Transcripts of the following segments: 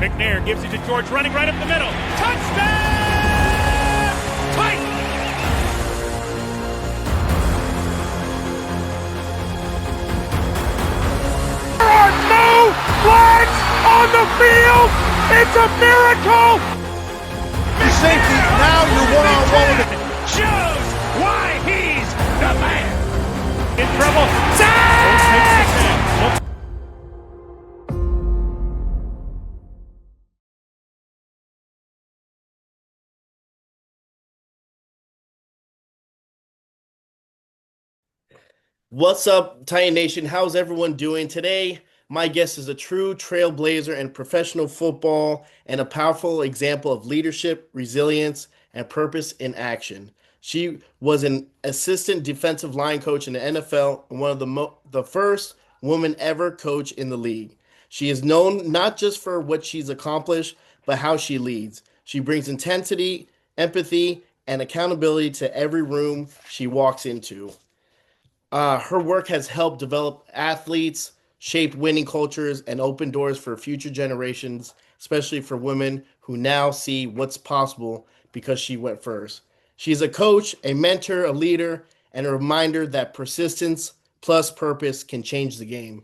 McNair gives it to George, running right up the middle. Touchdown! Titan! There are no flags on the field! It's a miracle! Safety, now you're one-on-one with the... Shows why he's the man! In trouble. Sack! What's up, Titan Nation? How's everyone doing today? My guest is a true trailblazer in professional football and a powerful example of leadership, resilience, and purpose in action. She was an assistant defensive line coach in the NFL and one of the first women ever coach in the league. She is known not just for what she's accomplished, but how she leads. She brings intensity, empathy, and accountability to every room she walks into. Her work has helped develop athletes, shape winning cultures, and open doors for future generations, especially for women who now see what's possible because she went first. She's a coach, a mentor, a leader, and a reminder that persistence plus purpose can change the game.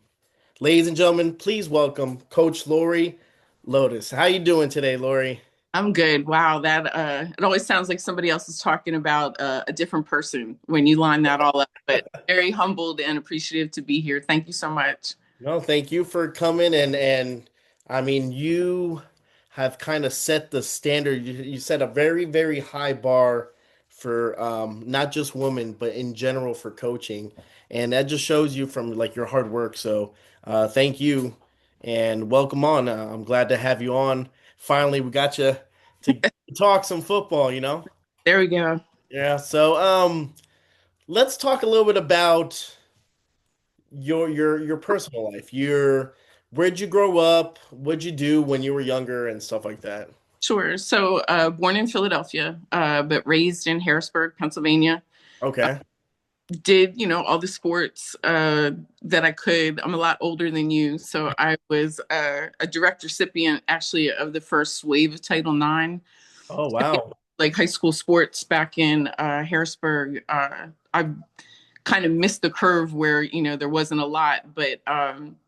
Ladies and gentlemen, please welcome Coach Lori Lotus. How you doing today, Lori? I'm good. Wow, that it always sounds like somebody else is talking about a different person when you line that all up. But very humbled and appreciative to be here. Thank you so much. No, thank you for coming and I mean you have kind of set the standard. You set a very, very high bar for not just women, but in general for coaching. And that just shows you from like your hard work. So thank you and welcome on. I'm glad to have you on. Finally, we got you to talk some football, you know? There we go. Yeah, so let's talk a little bit about your personal life. Where'd you grow up? What'd you do when you were younger and stuff like that? Sure. So born in Philadelphia, but raised in Harrisburg, Pennsylvania. Okay. Did, all the sports that I could. I'm a lot older than you. So I was a direct recipient actually of the first wave of Title IX. Oh, wow. Like high school sports back in Harrisburg. I kind of missed the curve where, there wasn't a lot, but,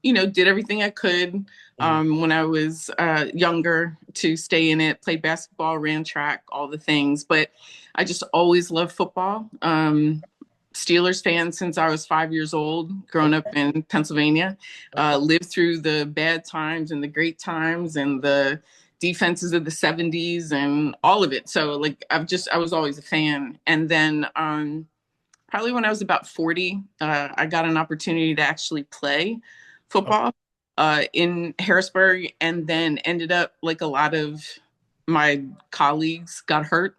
did everything I could when I was younger to stay in it, played basketball, ran track, all the things. But I just always loved football. Steelers fan since I was 5 years old, growing up in Pennsylvania, lived through the bad times and the great times and the defenses of the 70s and all of it. So like, I was always a fan. And then probably when I was about 40, I got an opportunity to actually play football in Harrisburg, and then ended up, like a lot of my colleagues, got hurt,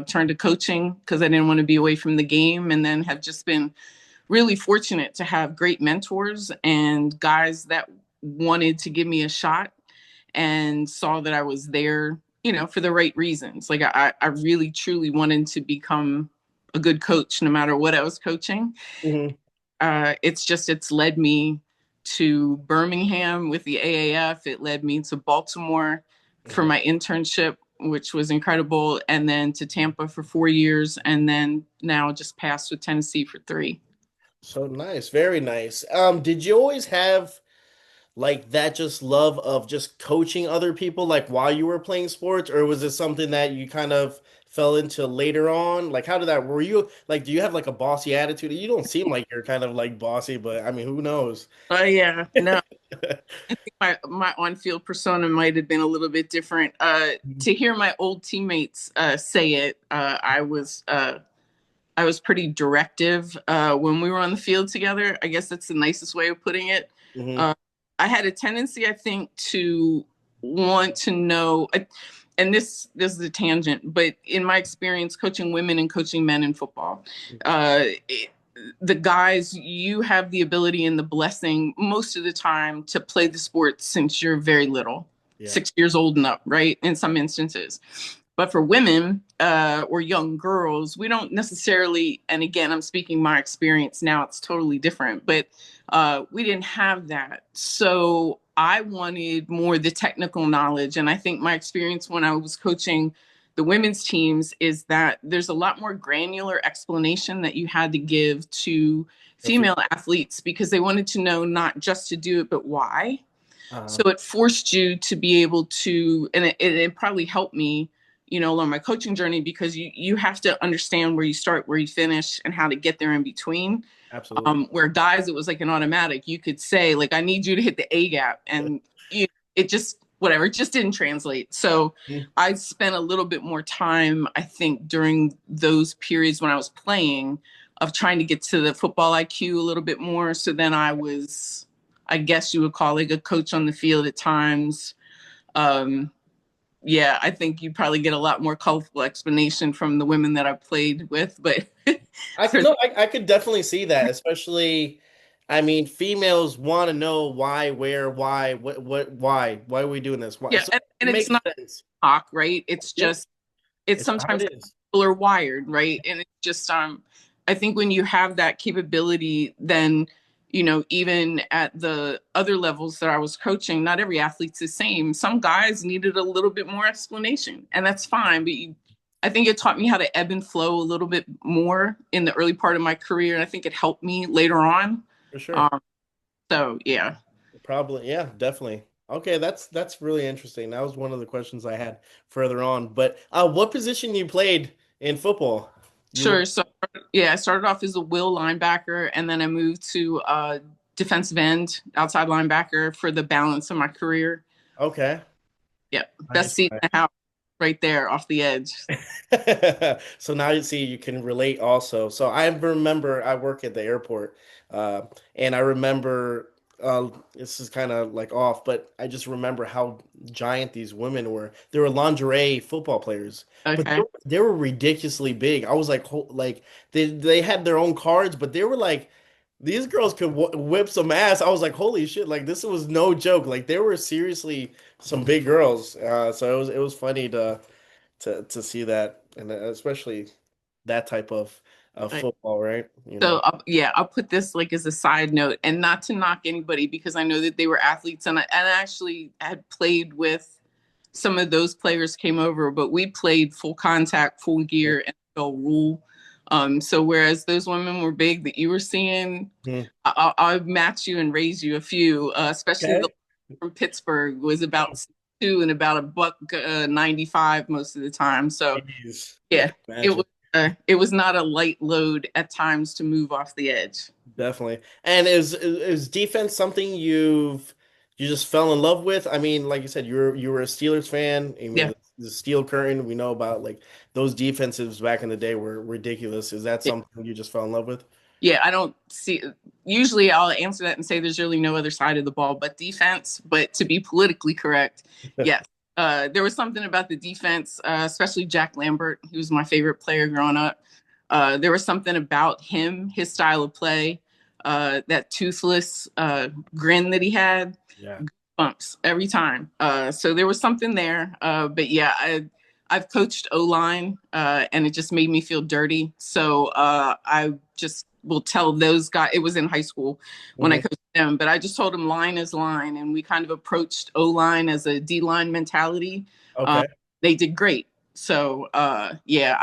turned to coaching because I didn't want to be away from the game, and then have just been really fortunate to have great mentors and guys that wanted to give me a shot and saw that I was there, for the right reasons. Like I really, truly wanted to become a good coach no matter what I was coaching. Mm-hmm. It's led me to Birmingham with the AAF. It led me to Baltimore for my internship, which was incredible. And then to Tampa for 4 years. And then now just passed with Tennessee for 3. So nice. Very nice. Did you always have like that just love of just coaching other people like while you were playing sports, or was it something that you kind of fell into later on? Like how did that, were you like, do you have like a bossy attitude? You don't seem like you're kind of like bossy, but I mean, who knows? Oh yeah, no. I think my on-field persona might have been a little bit different. To hear my old teammates say it, I was pretty directive when we were on the field together. I guess that's the nicest way of putting it. Mm-hmm. I had a tendency, I think, to want to know, and this is a tangent, but in my experience coaching women and coaching men in football, the guys, you have the ability and the blessing most of the time to play the sport since you're very little, 6 years old and up, right? In some instances. But for women or young girls, we don't necessarily, and again, I'm speaking my experience now, it's totally different, but we didn't have that. So I wanted more the technical knowledge. And I think my experience when I was coaching the women's teams is that there's a lot more granular explanation that you had to give to female athletes because they wanted to know not just to do it, but why. So it forced you to be able to, and it probably helped me, along my coaching journey because you have to understand where you start, where you finish, and how to get there in between. Absolutely. Where guys, it was like an automatic. You could say, like, I need you to hit the A gap, and it just whatever, it just didn't translate. So I spent a little bit more time, I think, during those periods when I was playing, of trying to get to the football IQ a little bit more. So then I was, I guess you would call it, a coach on the field at times. Yeah, I think you probably get a lot more colorful explanation from the women that I played with, but I could definitely see that, especially, I mean, females want to know why, where, why, why are we doing this? Why? yeah, So and it it's makes not sense. talk, right? It's Yep, just it's it's how sometimes it is. people are wired, right? And it's just I think when you have that capability, then even at the other levels that I was coaching, not every athlete's the same. Some guys needed a little bit more explanation, and that's fine. But I think it taught me how to ebb and flow a little bit more in the early part of my career, and I think it helped me later on. For sure. Um, so yeah. Probably, yeah, definitely. Okay, that's really interesting. That was one of the questions I had further on. But what position you played in football? You were Sure. So yeah, I started off as a will linebacker, and then I moved to defensive end, outside linebacker for the balance of my career. okay. Yep, best Nice. seat in the house, right there off the edge. So now you see you can relate also. So I remember I work at the airport, uh, and I remember this is kind of like off, but I just remember how giant these women were. They were lingerie football players, but Okay. they were ridiculously big. I was like, like they had their own cards, but they were like these girls could whip some ass. I was like, holy shit! Like this was no joke. Like they were seriously some big girls. So it was funny to see that, and especially that type of Right. football, right? So yeah, I'll put this like as a side note, and not to knock anybody because I know that they were athletes, and I actually had played with some of those players came over, but we played full contact, full gear, NFL rule. So whereas those women were big that you were seeing, Mhm. I'll match you and raise you a few, especially the Okay. one from Pittsburgh was about 2 and about a buck 95 most of the time. So Jeez. I yeah, can imagine. it was not a light load at times to move off the edge. Definitely. And is defense something you just fell in love with? I mean, like you said, you were a Steelers fan. I mean, Yeah. the Steel Curtain, we know about like those defenses back in the day were ridiculous. Is that Yeah. something you just fell in love with? Yeah, I don't see. Usually, I'll answer that and say there's really no other side of the ball but defense. But to be politically correct, yes, there was something about the defense, especially Jack Lambert, who was my favorite player growing up. There was something about him, his style of play, that toothless grin that he had, Yeah. bumps every time. So there was something there. But yeah, I've coached O line, and it just made me feel dirty. So I just will tell those guys. It was in high school when I Mhm. coached them, but I just told them line is line, and we kind of approached O line as a D line mentality. Um, Okay. they did great. So yeah,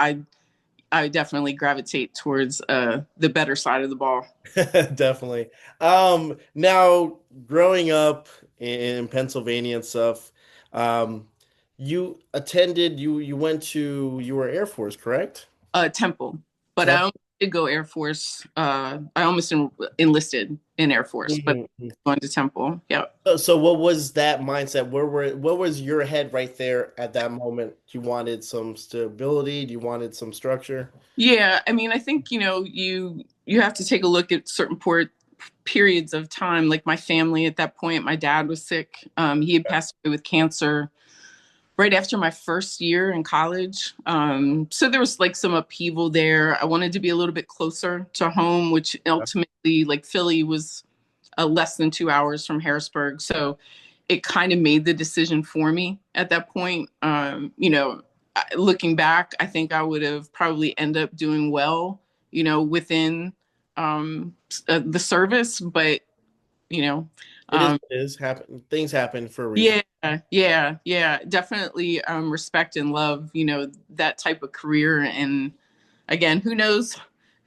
I definitely gravitate towards the better side of the ball. Definitely. Now growing up in Pennsylvania and stuff, um, you went to you were Air Force, correct? Temple, but I Temp. almost did go Air Force. I almost enlisted in Air Force, but Mhm. going to Temple. Yeah. So what was that mindset? What was your head right there at that moment? You wanted some stability, you wanted some structure. Yeah, I mean, I think you have to take a look at certain periods of time. Like my family at that point, my dad was sick. He had passed away with cancer right after my first year in college. So there was like some upheaval there. I wanted to be a little bit closer to home, which ultimately, like Philly was less than 2 hours from Harrisburg. So it kind of made the decision for me at that point. Looking back, I think I would have probably end up doing well, within the service, but you know, It is happen. Things happen for a reason. Yeah, definitely respect and love, that type of career. And again, who knows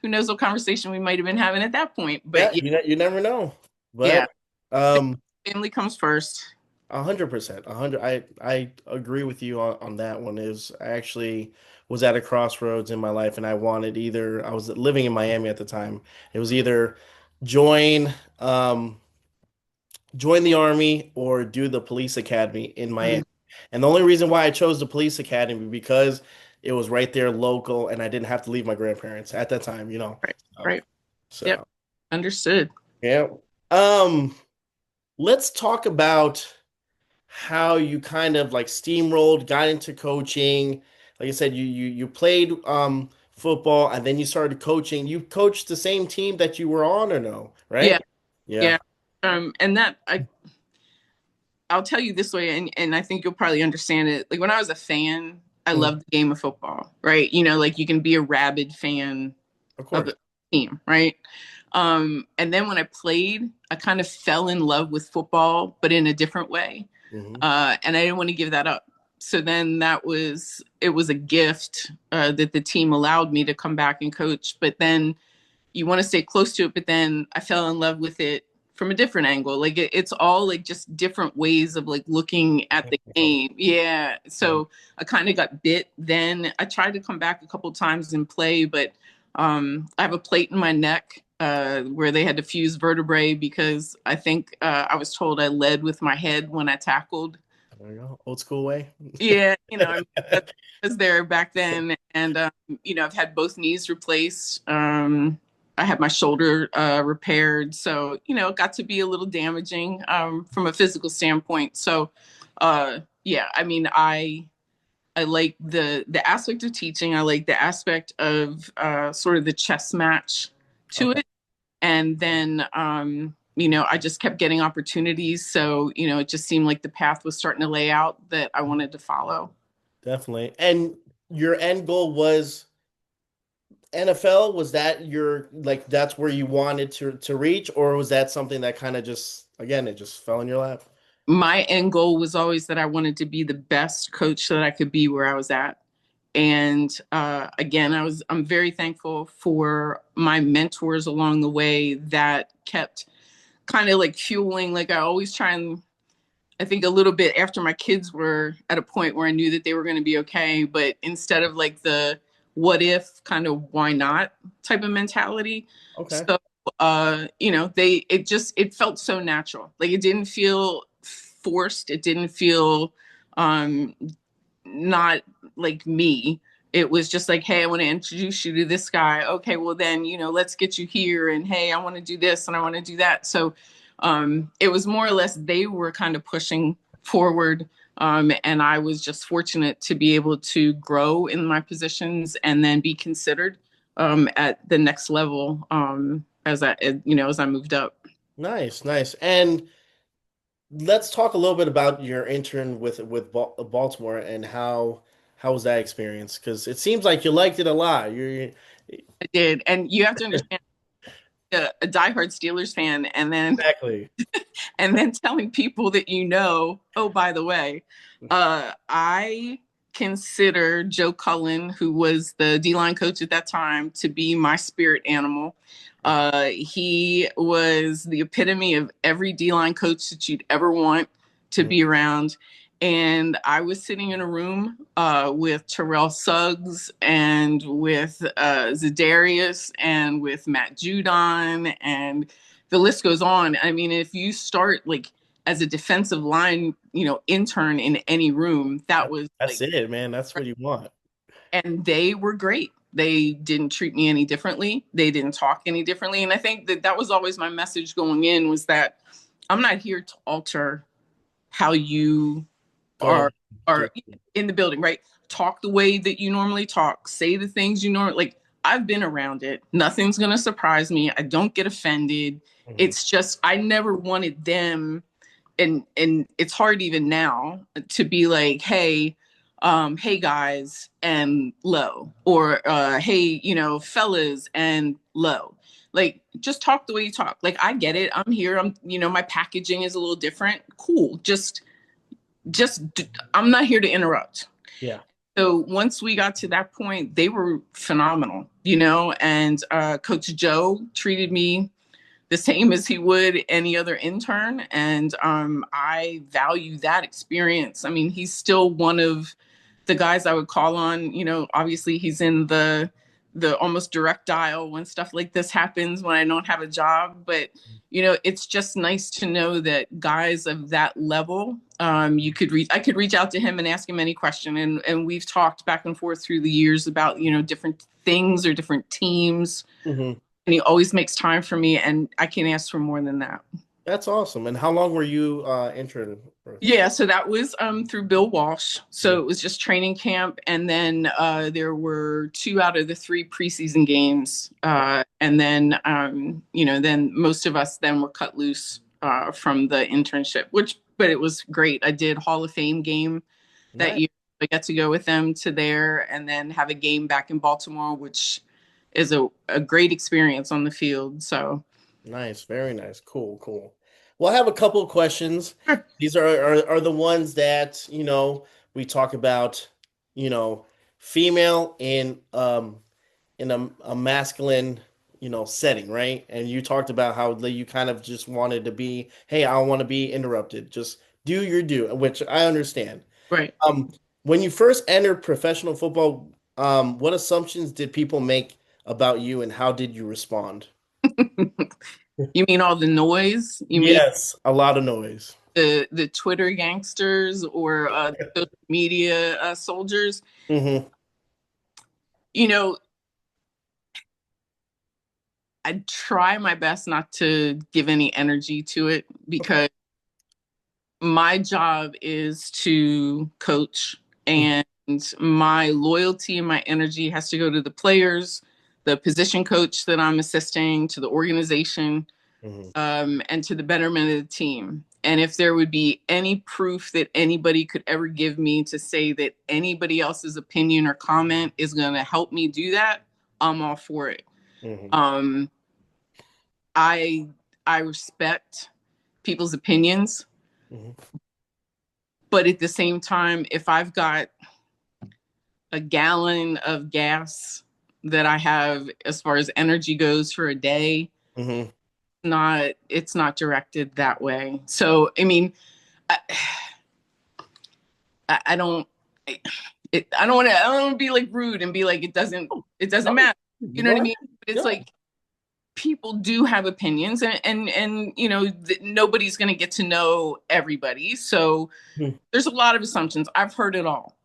what conversation we might have been having at that point. Yeah, But yeah, you never know. yeah, But um, family comes first. 100%, 100. I agree with you on that one. Is I actually was at a crossroads in my life, and I was living in Miami at the time. It was either join um join the army or do the police academy in Miami. Mhm. And the only reason why I chose the police academy because it was right there local, and I didn't have to leave my grandparents at that time. Right, So, right. Yep, so understood. yeah. Um, let's talk about how you kind of like steamrolled, got into coaching. Like I said, you played football and then you started coaching. You coached the same team that you were on or no, Yeah, right? Yeah. yeah. And that I'll tell you this way, and I think you'll probably understand it. Like when I was a fan, I Mhm. loved the game of football, right? Like you can be a rabid fan Of of course. a team, right? And then when I played, I kind of fell in love with football, but in a different way. Hmm. And I didn't want to give that up. So then it was a gift that the team allowed me to come back and coach. But then you want to stay close to it, but then I fell in love with it from a different angle. Like it's all like just different ways of like looking at the game. Yeah. So I kind of got bit. Then I tried to come back a couple times and play, but I have a plate in my neck where they had to fuse vertebrae because I think I was told I led with my head when I tackled. There you go. Old school way. Yeah, I was there back then, and I've had both knees replaced. I had my shoulder repaired, so it got to be a little damaging from a physical standpoint. So, yeah, I mean, I like the aspect of teaching. I like the aspect of sort of the chess match to Okay. it, and then I just kept getting opportunities. So it just seemed like the path was starting to lay out that I wanted to follow. Definitely. And your end goal was NFL? Was that your like that's where you wanted to reach, or was that something that kind of just again it just fell in your lap? My end goal was always that I wanted to be the best coach that I could be where I was at. And again, I'm very thankful for my mentors along the way that kept kind of like fueling. Like I always try and I think a little bit after my kids were at a point where I knew that they were going to be okay, but instead of like the what if kind of why not type of mentality. Okay. So it felt so natural. Like it didn't feel forced. It didn't feel um not like me. It was just like, hey, I want to introduce you to this guy. Okay, well then, let's get you here. And hey, I want to do this and I want to do that. So it was more or less they were kind of pushing forward. And I was just fortunate to be able to grow in my positions and then be considered at the next level as I moved up. Nice, nice. And let's talk a little bit about your intern with Baltimore and how was that experience? Because it seems like you liked it a lot. I did. And you have to understand a diehard Steelers fan Exactly. and then telling people that oh, by the way, I consider Joe Cullen, who was the D-line coach at that time, to be my spirit animal. He was the epitome of every D-line coach that you'd ever want to Mhm. be around. And I was sitting in a room with Terrell Suggs and with Zadarius and with Matt Judon, and the list goes on. I mean, if you start like as a defensive line, intern in any room, that was That's like, it, man. That's what you want. and they were great. They didn't treat me any differently. They didn't talk any differently. And I think that was always my message going in, was that I'm not here to alter how you Go are do. are in the building, right? Talk the way that you normally talk, say the things you normally like. I've been around it. Nothing's gonna surprise me. I don't get offended. Mhm. It's just I never wanted them, and it's hard even now to be like, hey guys and low, or hey, fellas and low. like, just talk the way you talk. Like, I get it. I'm here. My packaging is a little different. Cool. I'm not here to interrupt. Yeah. So once we got to that point, they were phenomenal, and Coach Joe treated me the same as he would any other intern. And I value that experience. I mean, he's still one of the guys I would call on. Obviously he's in the almost direct dial when stuff like this happens, when I don't have a job. But, it's just nice to know that guys of that level, I could reach out to him and ask him any question. And we've talked back and forth through the years about, different things or different teams. Mm-hmm. And he always makes time for me, and I can't ask for more than that. That's awesome. And how long were you interning for? Yeah, so that was through Bill Walsh. So it was just training camp, and then there were 2 out of the 3 preseason games, and then then most of us then were cut loose from the internship. But it was great. I did Hall of Fame game that year. I got to go with them to there, and then have a game back in Baltimore, which is a great experience on the field. So nice, very nice, cool. Well, I have a couple of questions. These are the ones that we talk about, female in a masculine setting, right? And you talked about how you kind of just wanted to be, hey, I don't want to be interrupted. Just do your do, which I understand. right. When you first entered professional football, what assumptions did people make about you, and how did you respond? You mean all the noise? Yes, a lot of noise. The Twitter gangsters or the social media soldiers? Mm-hmm. I try my best not to give any energy to it, because my job is to coach, and my loyalty and my energy has to go to the players, the position coach that I'm assisting, to the organization, and to the betterment of the team. And if there would be any proof that anybody could ever give me to say that anybody else's opinion or comment is going to help me do that, I'm all for it. Mm-hmm. I respect people's opinions, Mm-hmm. but at the same time, if I've got a gallon of gas that I have as far as energy goes for a day, Mm-hmm. it's not directed that way. So, I mean, I don't want to be like rude and be like, it doesn't matter. You know what I mean? But it's like, people do have opinions, and nobody's going to get to know everybody. So there's a lot of assumptions. I've heard it all,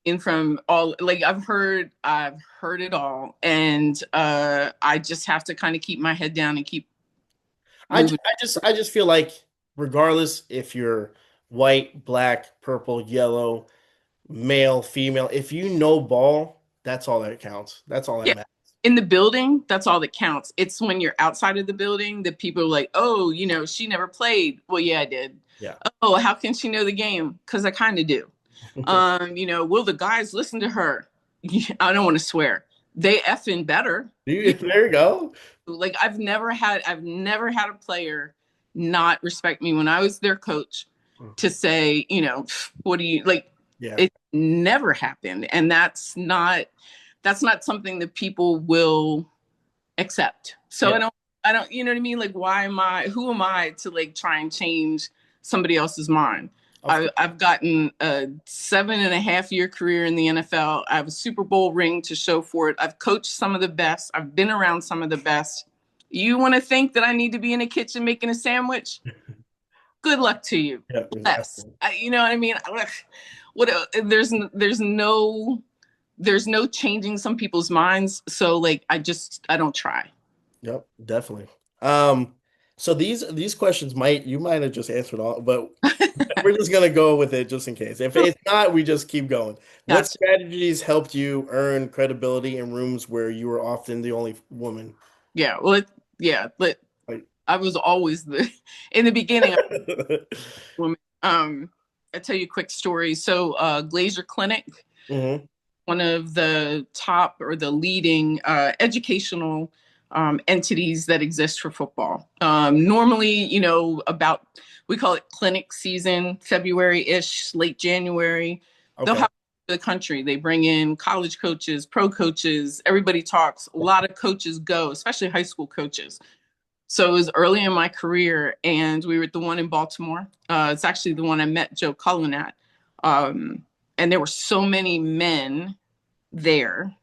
and from all, like, I've heard it all. And I just have to kind of keep my head down and keep moving. I just feel like, regardless if you're white, black, purple, yellow, male, female, if you know ball, that's all that counts. That's all that matters. In the building, that's all that counts. It's when you're outside of the building that people are like, oh, she never played. Well, yeah, I did. Yeah. Oh, how can she know the game? Because I kind of do. Will the guys listen to her? I don't want to swear. They effing better. There you go. Like, I've never had a player not respect me when I was their coach to say, what do you like? Yeah. It never happened. And that's not something that people will accept. So I don't, you know what I mean? Like, who am I to like try and change somebody else's mind? I've gotten a 7.5-year career in the NFL. I have a Super Bowl ring to show for it. I've coached some of the best. I've been around some of the best. You want to think that I need to be in a kitchen making a sandwich? Good luck to you. Yeah, exactly. You know what I mean? There's no changing some people's minds. So like, I don't try. Yep, definitely. So these questions you might have just answered all, but we're just gonna go with it just in case. If it's not, we just keep going. Gotcha. What strategies helped you earn credibility in rooms where you were often the only woman? Yeah, well, I was always in the beginning. Woman. I'll tell you a quick story. So Glazier Clinic, one of the top or the leading educational entities that exist for football. Normally, we call it clinic season, February-ish, late January. They'll Okay. have the country. They bring in college coaches, pro coaches, everybody talks. A lot of coaches go, especially high school coaches. So it was early in my career, and we were at the one in Baltimore. It's actually the one I met Joe Cullen at. And there were so many men there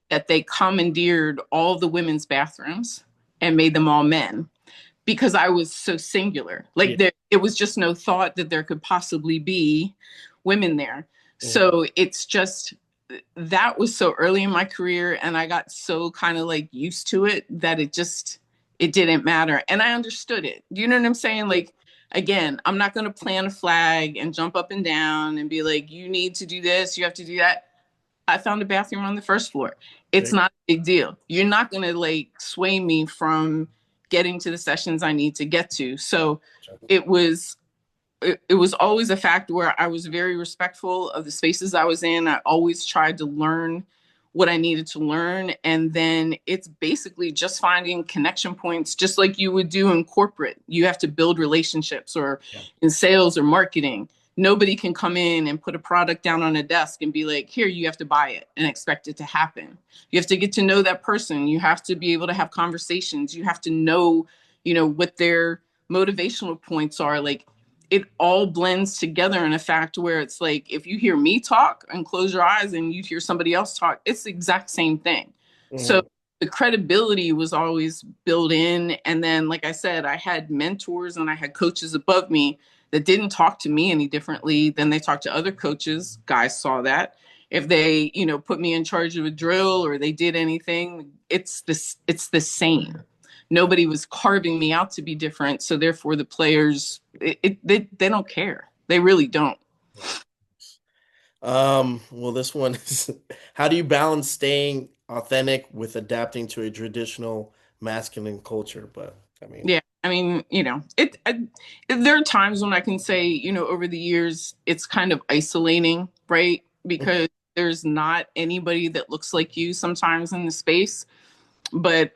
that they commandeered all the women's bathrooms and made them all men because I was so singular. Like it was just no thought that there could possibly be women there. So it's just that was so early in my career, and I got so kind of like used to it that it didn't matter. And I understood it. Do you know what I'm saying? Like, again, I'm not going to plant a flag and jump up and down and be like, you need to do this, you have to do that. I found a bathroom on the first floor. It's not a big deal. You're not going to like sway me from getting to the sessions I need to get to. So it was always a fact where I was very respectful of the spaces I was in. I always tried to learn what I needed to learn. And then it's basically just finding connection points, just like you would do in corporate. You have to build relationships, or in sales or marketing. Nobody can come in and put a product down on a desk and be like, here, you have to buy it and expect it to happen. You have to get to know that person. You have to be able to have conversations. You have to know, what their motivational points are. Like, it all blends together in a fact where it's like, if you hear me talk and close your eyes and you hear somebody else talk, it's the exact same thing. So the credibility was always built in. And then, like I said, I had mentors and I had coaches above me that didn't talk to me any differently than they talked to other coaches. Guys saw that. If they, put me in charge of a drill or they did anything, it's the same. Nobody was carving me out to be different. So therefore the players, they don't care. They really don't. Well, this one is how do you balance staying authentic with adapting to a traditional masculine culture? But I mean, Yeah. I mean, there are times when I can say, over the years, it's kind of isolating, right? Because there's not anybody that looks like you sometimes in the space. But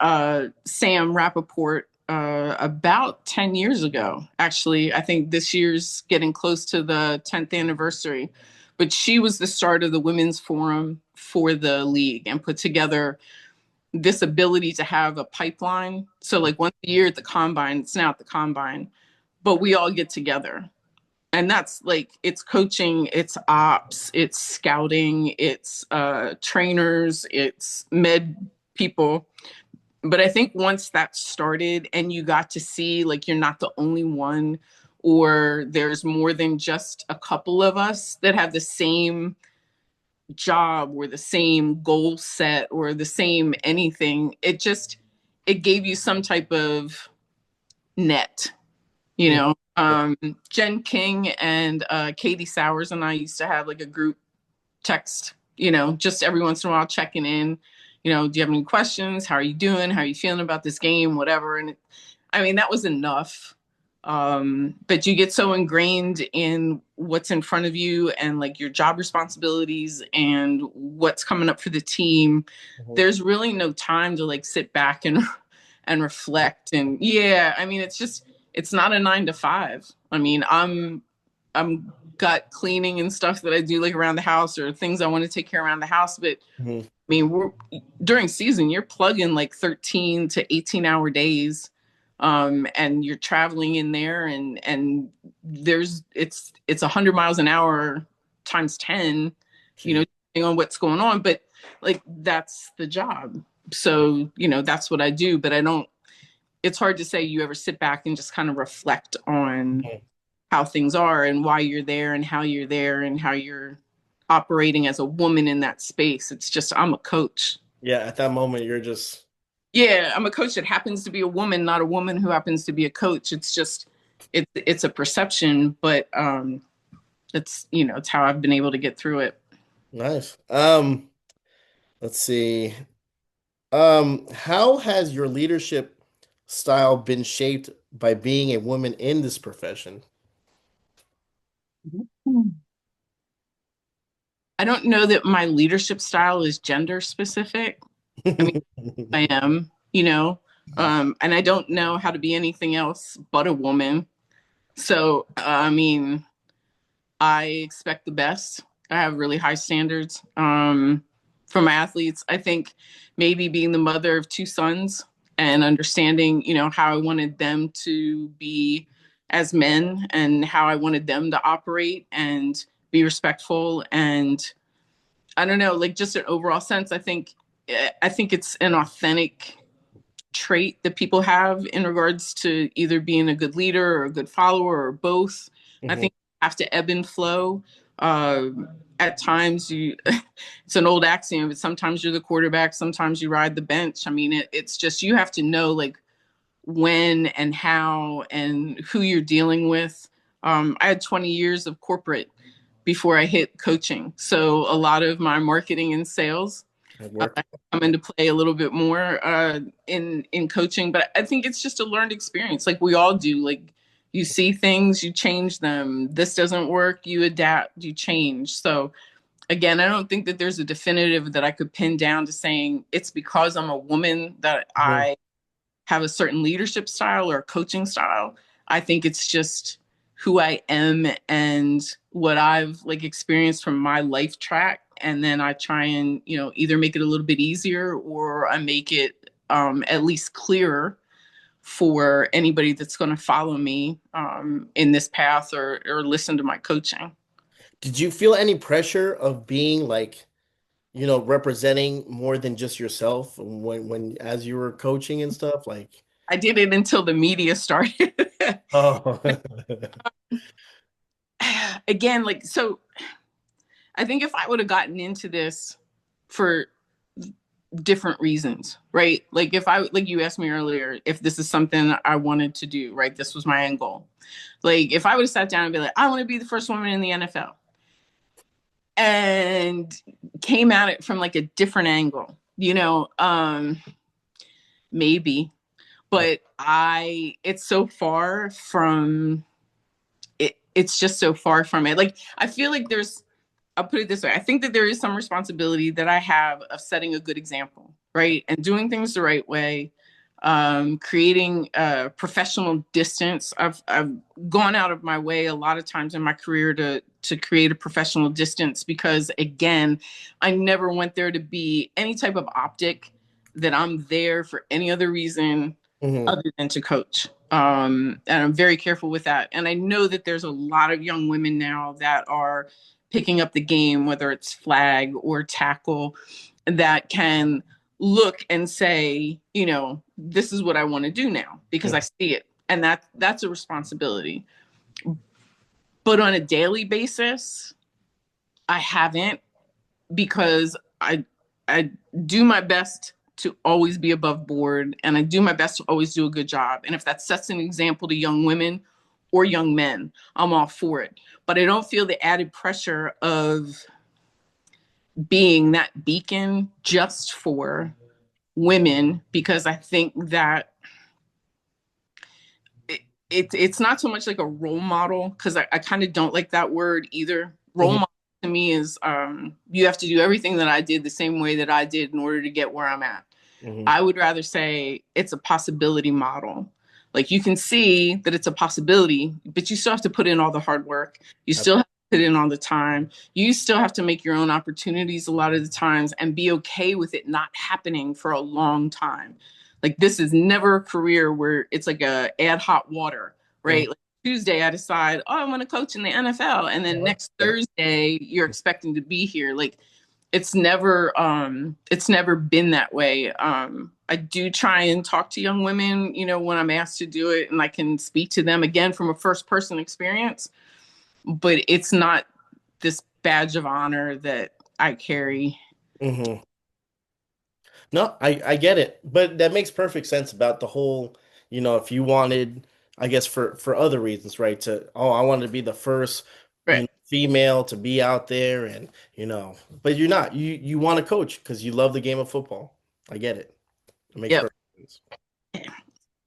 Sam Rappaport, about 10 years ago, actually, I think this year's getting close to the 10th anniversary, but she was the start of the women's forum for the league and put together this ability to have a pipeline. So like once a year at the combine, it's now at the combine, but we all get together. And that's like, it's coaching, it's ops, it's scouting, it's trainers, it's med people. But I think once that started and you got to see like you're not the only one, or there's more than just a couple of us that have the same job or the same goal set or the same anything, it gave you some type of net, you know. Jen King and Katie Sowers and I used to have like a group text, just every once in a while checking in. Do you have any questions? How are you doing? How are you feeling about this game? Whatever. And that was enough. But you get so ingrained in what's in front of you and like your job responsibilities and what's coming up for the team. There's really no time to like sit back and reflect. And it's not a 9 to 5. I'm got cleaning and stuff that I do like around the house or things I want to take care of around the house. But during season, you're plugging like 13 to 18-hour days. And you're traveling in there and it's 100 miles an hour times 10, depending on what's going on. But like, that's the job. So, that's what I do, but it's hard to say you ever sit back and just kind of reflect on how things are and why you're there and how you're there and how you're operating as a woman in that space. It's just, I'm a coach. Yeah, at that moment, you're just. Yeah, I'm a coach that happens to be a woman, not a woman who happens to be a coach. It's just, it's a perception, but it's how I've been able to get through it. Nice. Let's see. How has your leadership style been shaped by being a woman in this profession? I don't know that my leadership style is gender specific. I am. you know, and I don't know how to be anything else but a woman. So, I mean, I expect the best. I have really high standards for my athletes. I think maybe being the mother of two sons and understanding, how I wanted them to be as men and how I wanted them to operate and be respectful and I don't know, like just an overall sense. I think it's an authentic trait that people have in regards to either being a good leader or a good follower or both. I Hmm. think you have to ebb and flow. Uh, at times, it's an old axiom, but sometimes you're the quarterback, sometimes you ride the bench. I mean, it's just you have to know like when and how and who you're dealing with. I had 20 years of corporate before I hit coaching. So a lot of my marketing and sales At work. come into play a little bit more in coaching. But I think it's just a learned experience, like we all do. Like you see things, you change them. This doesn't work, you adapt, you change. So again, I don't think that there's a definitive that I could pin down to saying it's because I'm a woman that Mhm. I have a certain leadership style or coaching style. I think it's just who I am and what I've like experienced from my life track. And then I try and, either make it a little bit easier or I make it at least clearer for anybody that's going to follow me in this path or listen to my coaching. Did you feel any pressure of being like, representing more than just yourself when as you were coaching and stuff? Like, I did it until the media started. oh, Again, like, so I think if I would have gotten into this for different reasons, right? Like if I like you asked me earlier if this is something I wanted to do, right? This was my end goal. Like if I would have sat down and be like, I want to be the first woman in the NFL and came at it from like a different angle, maybe. But it's so far from it's just so far from it. Like I feel like I'll put it this way. I think that there is some responsibility that I have of setting a good example, right? And doing things the right way, creating a professional distance. I've gone out of my way a lot of times in my career to create a professional distance because again, I never went there to be any type of optic that I'm there for any other reason hmm. other than to coach. And I'm very careful with that. And I know that there's a lot of young women now that are picking up the game, whether it's flag or tackle, that can look and say, this is what I want to do now because I see it. And that's a responsibility. But on a daily basis, I haven't because I do my best to always be above board and I do my best to always do a good job. And if that sets an example to young women or young men, I'm all for it. But I don't feel the added pressure of being that beacon just for women because I think that it's not so much like a role model because I kind of don't like that word either. Role Hmm. model to me is you have to do everything that I did the same way that I did in order to get where I'm at. Hmm. I would rather say it's a possibility model. Like you can see that it's a possibility, but you still have to put in all the hard work. You still have to put in all the time. You still have to make your own opportunities a lot of the times and be okay with it not happening for a long time. Like this is never a career where it's like a add hot water, right? Like Tuesday I decide, oh, I want to coach in the NFL. And then next Thursday you're expecting to be here. Like it's never been that way. I do try and talk to young women, when I'm asked to do it and I can speak to them again from a first person experience, but it's not this badge of honor that I carry. Hmm. No, I get it, but that makes perfect sense about the whole, if you wanted, I guess for other reasons, right? I wanted to be the first, Right. female to be out there, and but you're not. You want to coach because you love the game of football. I get it. It makes Yep. perfect sense.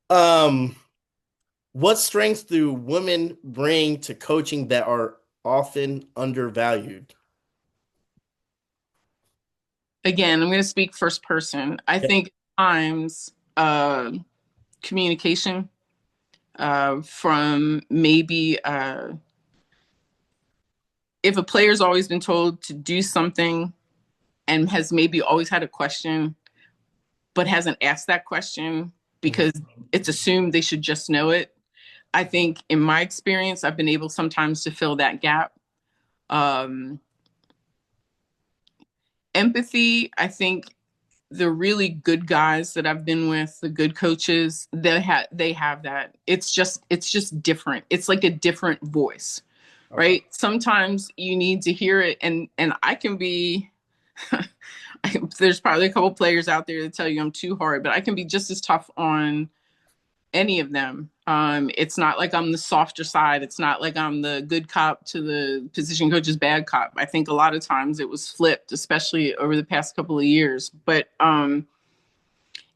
Um, what strengths do women bring to coaching that are often undervalued? Again, I'm going to speak first person. I Yeah. think at times uh, communication from maybe if a player's always been told to do something and has maybe always had a question, but hasn't asked that question because it's assumed they should just know it. I think in my experience, I've been able sometimes to fill that gap. Um, Empathy, I think the really good guys that I've been with, the good coaches, they have that. It's just different. It's like a different voice, Okay. right? Sometimes you need to hear it, and I can be. There's probably a couple players out there that tell you I'm too hard, but I can be just as tough on any of them. It's not like I'm the softer side. It's not like I'm the good cop to the position coach's bad cop. I think a lot of times it was flipped, especially over the past couple of years. But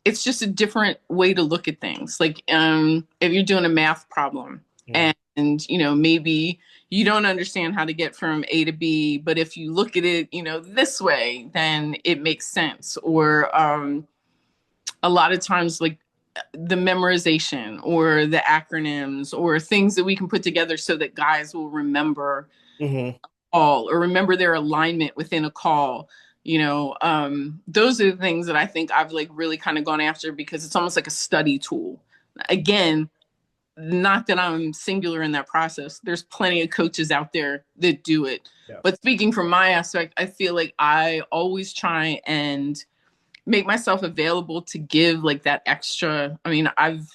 it's just a different way to look at things. Like if you're doing a math problem and maybe you don't understand how to get from A to B, but if you look at it, this way, then it makes sense. Or a lot of times, like the memorization or the acronyms or things that we can put together so that guys will remember Mm-hmm. all or remember their alignment within a call. Those are the things that I think I've like really kind of gone after because it's almost like a study tool. Again, not that I'm singular in that process. There's plenty of coaches out there that do it. Yeah. But speaking from my aspect, I feel like I always try and make myself available to give like that extra. I mean, I've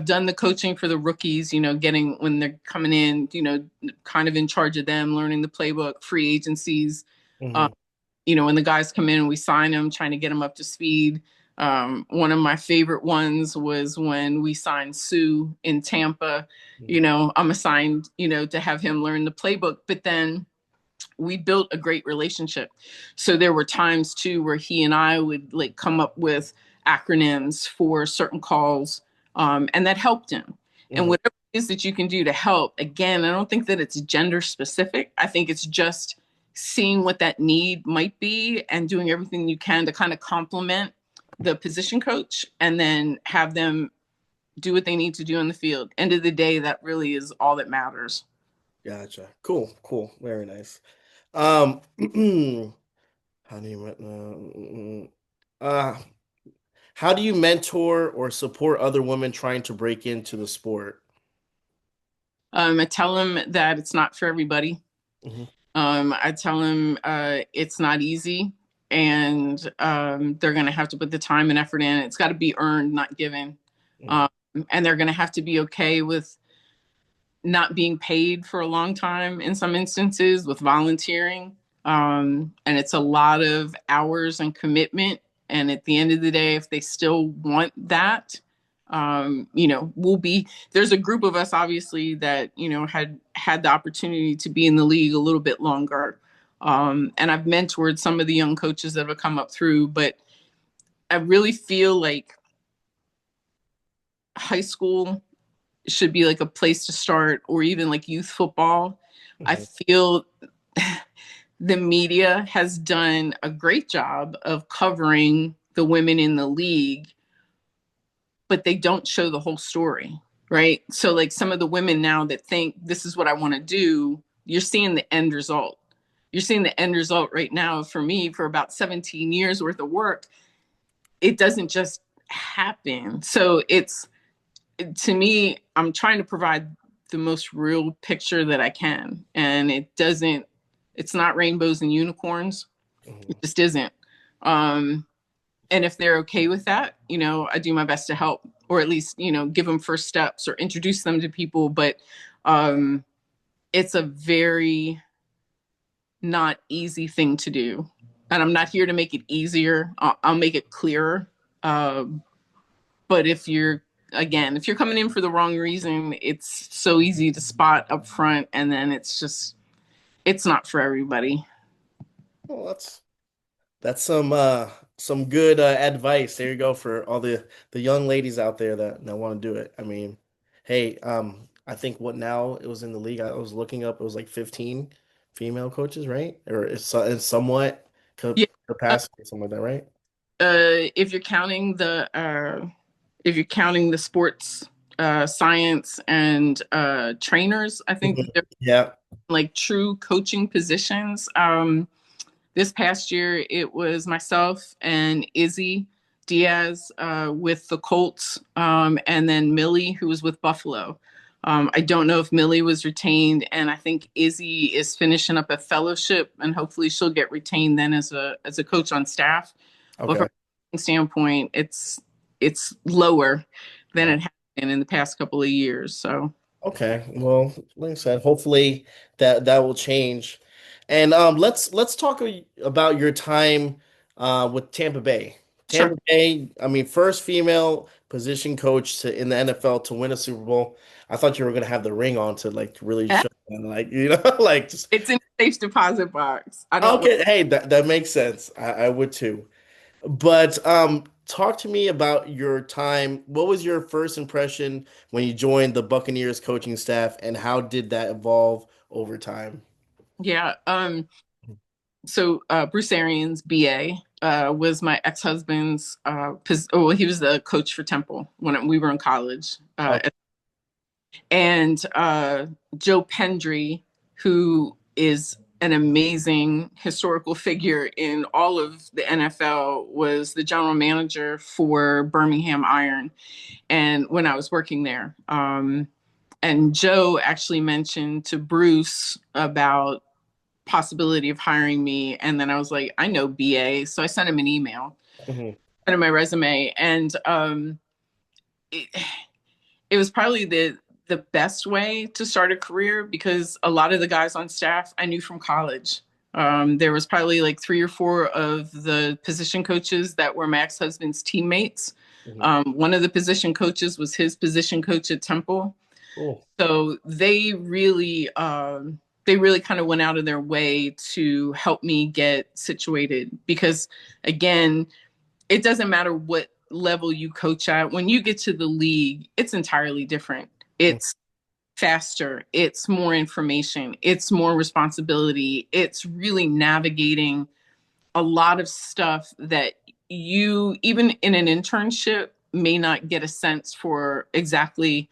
done the coaching for the rookies, getting when they're coming in, kind of in charge of them, learning the playbook, free agencies. Mm-hmm. When the guys come in, we sign them, trying to get them up to speed. One of my favorite ones was when we signed Sue in Tampa. I'm assigned, to have him learn the playbook, but then we built a great relationship. So there were times too where he and I would like come up with acronyms for certain calls, and that helped him. And Mm-hmm. whatever it is that you can do to help, again, I don't think that it's gender specific. I think it's just seeing what that need might be and doing everything you can to kind of complement the position coach and then have them do what they need to do in the field. End of the day, that really is all that matters. Gotcha. Cool. Cool. Very nice. Um, how do you how do you mentor or support other women trying to break into the sport? I tell them that it's not for everybody. Mm-hmm. I tell them it's not easy and they're going to have to put the time and effort in. It's got to be earned, not given. Mm-hmm. Um, and they're going to have to be okay with not being paid for a long time in some instances with volunteering. And it's a lot of hours and commitment. And at the end of the day, if they still want that, there's a group of us obviously that, had the opportunity to be in the league a little bit longer. And I've mentored some of the young coaches that have come up through, but I really feel like high school should be like a place to start, or even like youth football. I Mm-hmm. feel the media has done a great job of covering the women in the league, but they don't show the whole story, right? So, like some of the women now that think this is what I want to do, you're seeing the end result. You're seeing the end result right now for me for about 17 years worth of work. It doesn't just happen. So, to me, I'm trying to provide the most real picture that I can. And it's not rainbows and unicorns. Mm-hmm. It just isn't. Um, and if they're okay with that, I do my best to help, or at least, give them first steps or introduce them to people. But um, it's a very not easy thing to do. And I'm not here to make it easier. I'll make it clearer. But if you're coming in for the wrong reason, it's so easy to spot up front. And then it's not for everybody. Well, that's some good advice. There you go for all the young ladies out there that want to do it. I mean, hey, I think what now it was in the league. I was looking up. It was like 15 female coaches, right? Or it's somewhat Yeah. capacity, something like that, right? If you're counting the sports science and trainers, I think that they're Yeah. like true coaching positions. This past year, it was myself and Izzy Diaz with the Colts, and then Millie, who was with Buffalo. I don't know if Millie was retained, and I think Izzy is finishing up a fellowship, and hopefully she'll get retained then as a coach on staff. But Okay. from a standpoint, it's lower than Right. it has been in the past couple of years. So Okay. Well, like I said, hopefully that will change. And let's talk about your time with Tampa Bay. sure. Tampa Bay, I mean, first female position coach in the NFL to win a Super Bowl. I thought you were gonna have the ring on to like really show them, like like just It's in a safe deposit box. I don't okay. Hey, that makes sense. I would too. But talk to me about your time. What was your first impression when you joined the Buccaneers coaching staff, and how did that evolve over time? Yeah. So Bruce Arians, BA, was my ex-husband's. Well, he was the coach for Temple when we were in college. Oh, And Joe Pendry, who is an amazing historical figure in all of the NFL, was the general manager for Birmingham Iron. And when I was working there, and Joe actually mentioned to Bruce about possibility of hiring me. And then I was like, I know BA. So I sent him an email, mhm, sent him my resume. And it, it was probably the best way to start a career because a lot of the guys on staff I knew from college. There was probably like 3 or 4 of the position coaches that were my ex-husband's teammates. mhm. One of the position coaches was his position coach at Temple. Cool. So they really kind of went out of their way to help me get situated because again, it doesn't matter what level you coach at. When you get to the league, it's entirely different. Mm, It's faster, it's more information, it's more responsibility. It's really navigating a lot of stuff that you, even in an internship, may not get a sense for exactly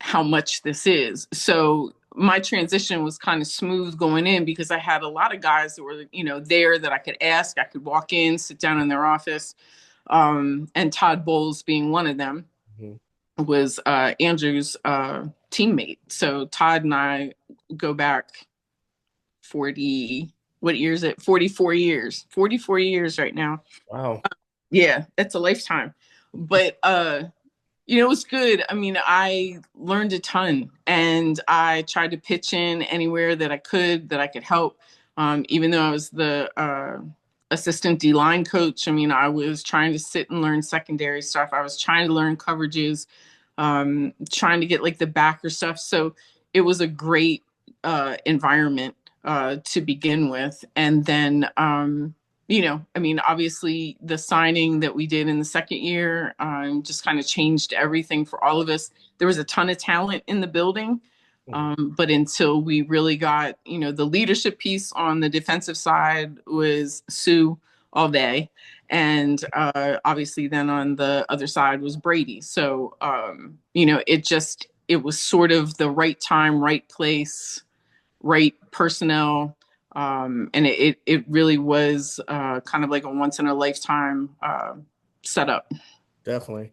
how much this is. So my transition was kind of smooth going in because I had a lot of guys that were, there that I could ask. I could walk in, sit down in their office, and Todd Bowles being one of them mhm. was Andrew's teammate. So Todd and I go back 40, what year is it? 44 years. 44 years right now. Wow. Yeah, it's a lifetime. But it was good. I mean, I learned a ton and I tried to pitch in anywhere that I could help. Even though I was the assistant D line coach, I mean, I was trying to sit and learn secondary stuff. I was trying to learn coverages, trying to get like the backer stuff. So it was a great environment to begin with. And then, I mean, obviously the signing that we did in the second year just kind of changed everything for all of us. There was a ton of talent in the building, Mhm. but until we really got, the leadership piece on the defensive side was Sue all day. And obviously then on the other side was Brady. So, it was sort of the right time, right place, right personnel. And it really was kind of like a once in a lifetime setup. Definitely.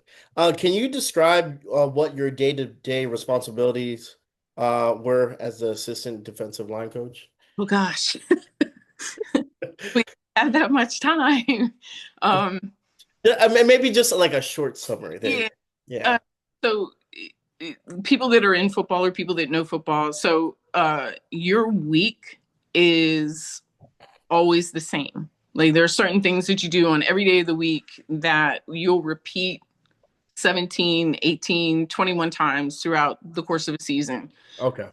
Can you describe what your day-to-day responsibilities were as the assistant defensive line coach? Oh gosh, we have that much time. Um, Yeah, I mean, maybe just like a short summary. There you yeah. go. Yeah. Uh, so people that are in football or people that know football, so your week is always the same. Like there are certain things that you do on every day of the week that you'll repeat 17, 18, 21 times throughout the course of a season. Okay.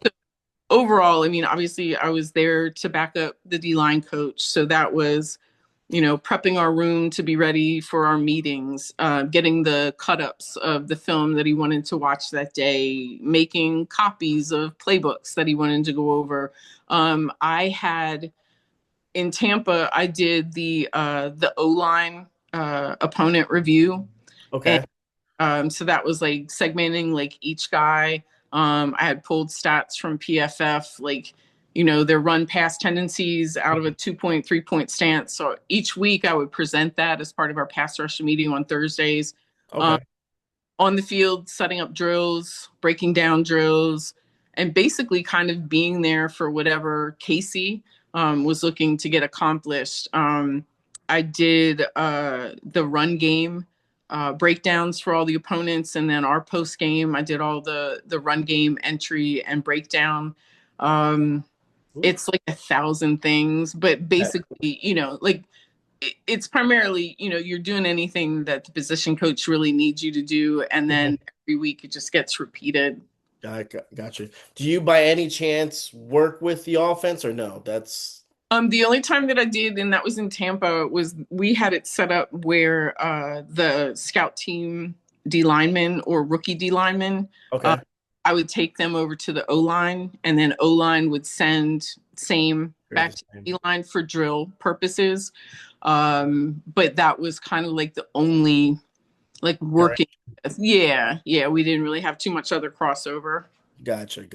Overall, I mean, obviously I was there to back up the D-line coach. So that was, prepping our room to be ready for our meetings, getting the cut-ups of the film that he wanted to watch that day, making copies of playbooks that he wanted to go over. I had in Tampa, I did the O line opponent review. And Okay. so that was like segmenting like each guy. I had pulled stats from PFF, like, their run pass tendencies out of a 2 point, 3 point stance. So each week I would present that as part of our pass rush meeting on Thursdays. Um, Okay. on the field, setting up drills, breaking down drills, and basically kind of being there for whatever Casey was looking to get accomplished. I did the run game breakdowns for all the opponents, and then our post game, I did all the run game entry and breakdown. Um, Ooh. it's like 1,000 things, but basically, like it's primarily, you're doing anything that the position coach really needs you to do. And Mhm. then every week it just gets repeated. Gotcha. Do you by any chance work with the offense or no? That's The only time that I did, and that was in Tampa, was we had it set up where the scout team D lineman or rookie D lineman, uh, okay. I would take them over to the O line, and then O line would send same You're the back to same. D line for drill purposes. But that was kind of like the only like All right. working. Yeah, we didn't really have too much other crossover. Gotcha.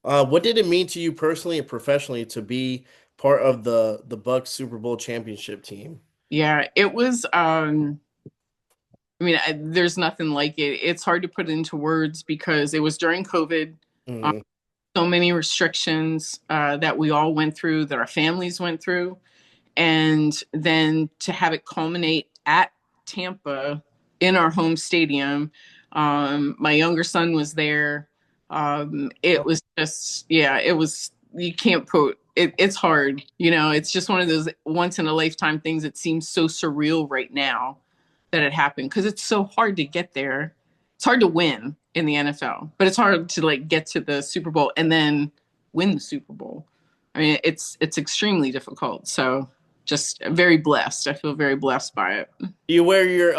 What did it mean to you personally and professionally to be part of the Bucks Super Bowl championship team? Yeah, it was. I mean, there's nothing like it. It's hard to put into words because it was during COVID. Um, Mm, so many restrictions that we all went through, that our families went through, and then to have it culminate at Tampa in our home stadium. My younger son was there. It was just, yeah, it was, you can't put it, it's hard, it's just one of those once in a lifetime things that seems so surreal right now that it happened because it's so hard to get there. It's hard to win in the NFL, but it's hard to like get to the Super Bowl and then win the Super Bowl. I mean, it's extremely difficult. So just very blessed. I feel very blessed by it. Do you wear your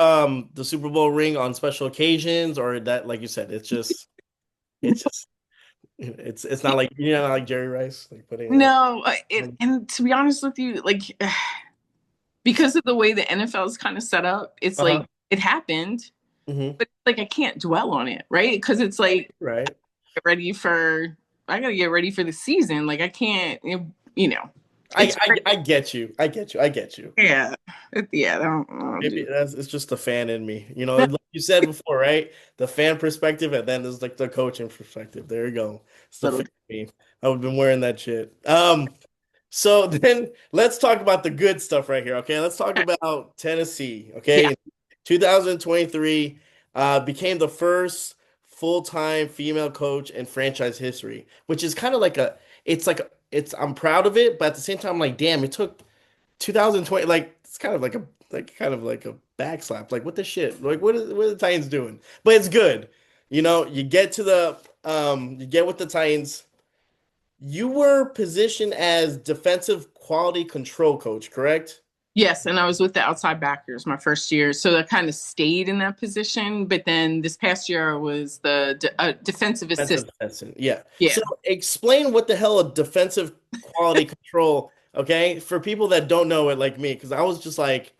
the Super Bowl ring on special occasions or that like you said, it's just it's not like not like Jerry Rice like putting it No, and to be honest with you, like because of the way the NFL is kind of set up, it's like uh-huh. it happened, Hmm. but like I can't dwell on it, right? Because it's like Right. get ready for I gotta get ready for the season. Like I can't, I, it's I I get you. I get you. yeah, yeah. I don't Maybe do it's just the fan in me. Like you said before, right? The fan perspective, and then there's like the coaching perspective. There you go. It's the little. fan in me. I've been wearing that shit. So then let's talk about the good stuff right here. Okay, let's talk about Tennessee. Yeah. Okay, in 2023, became the first full-time female coach in franchise history, which is kind of like it's I'm proud of it, but at the same time, I'm like, damn, it took 2020, like it's kind of like a backslap. Like what the shit? Like what are the Titans doing? But it's good. You get to you get with the Titans. You were positioned as defensive quality control coach, correct? Yes, and I was with the outside backers my first year, so I kind of stayed in that position. But then this past year, I was the defensive Defensive assistant. assistant. Yeah. Yeah, So explain what the hell a defensive quality control, okay, for people that don't know it like me, because I was just like,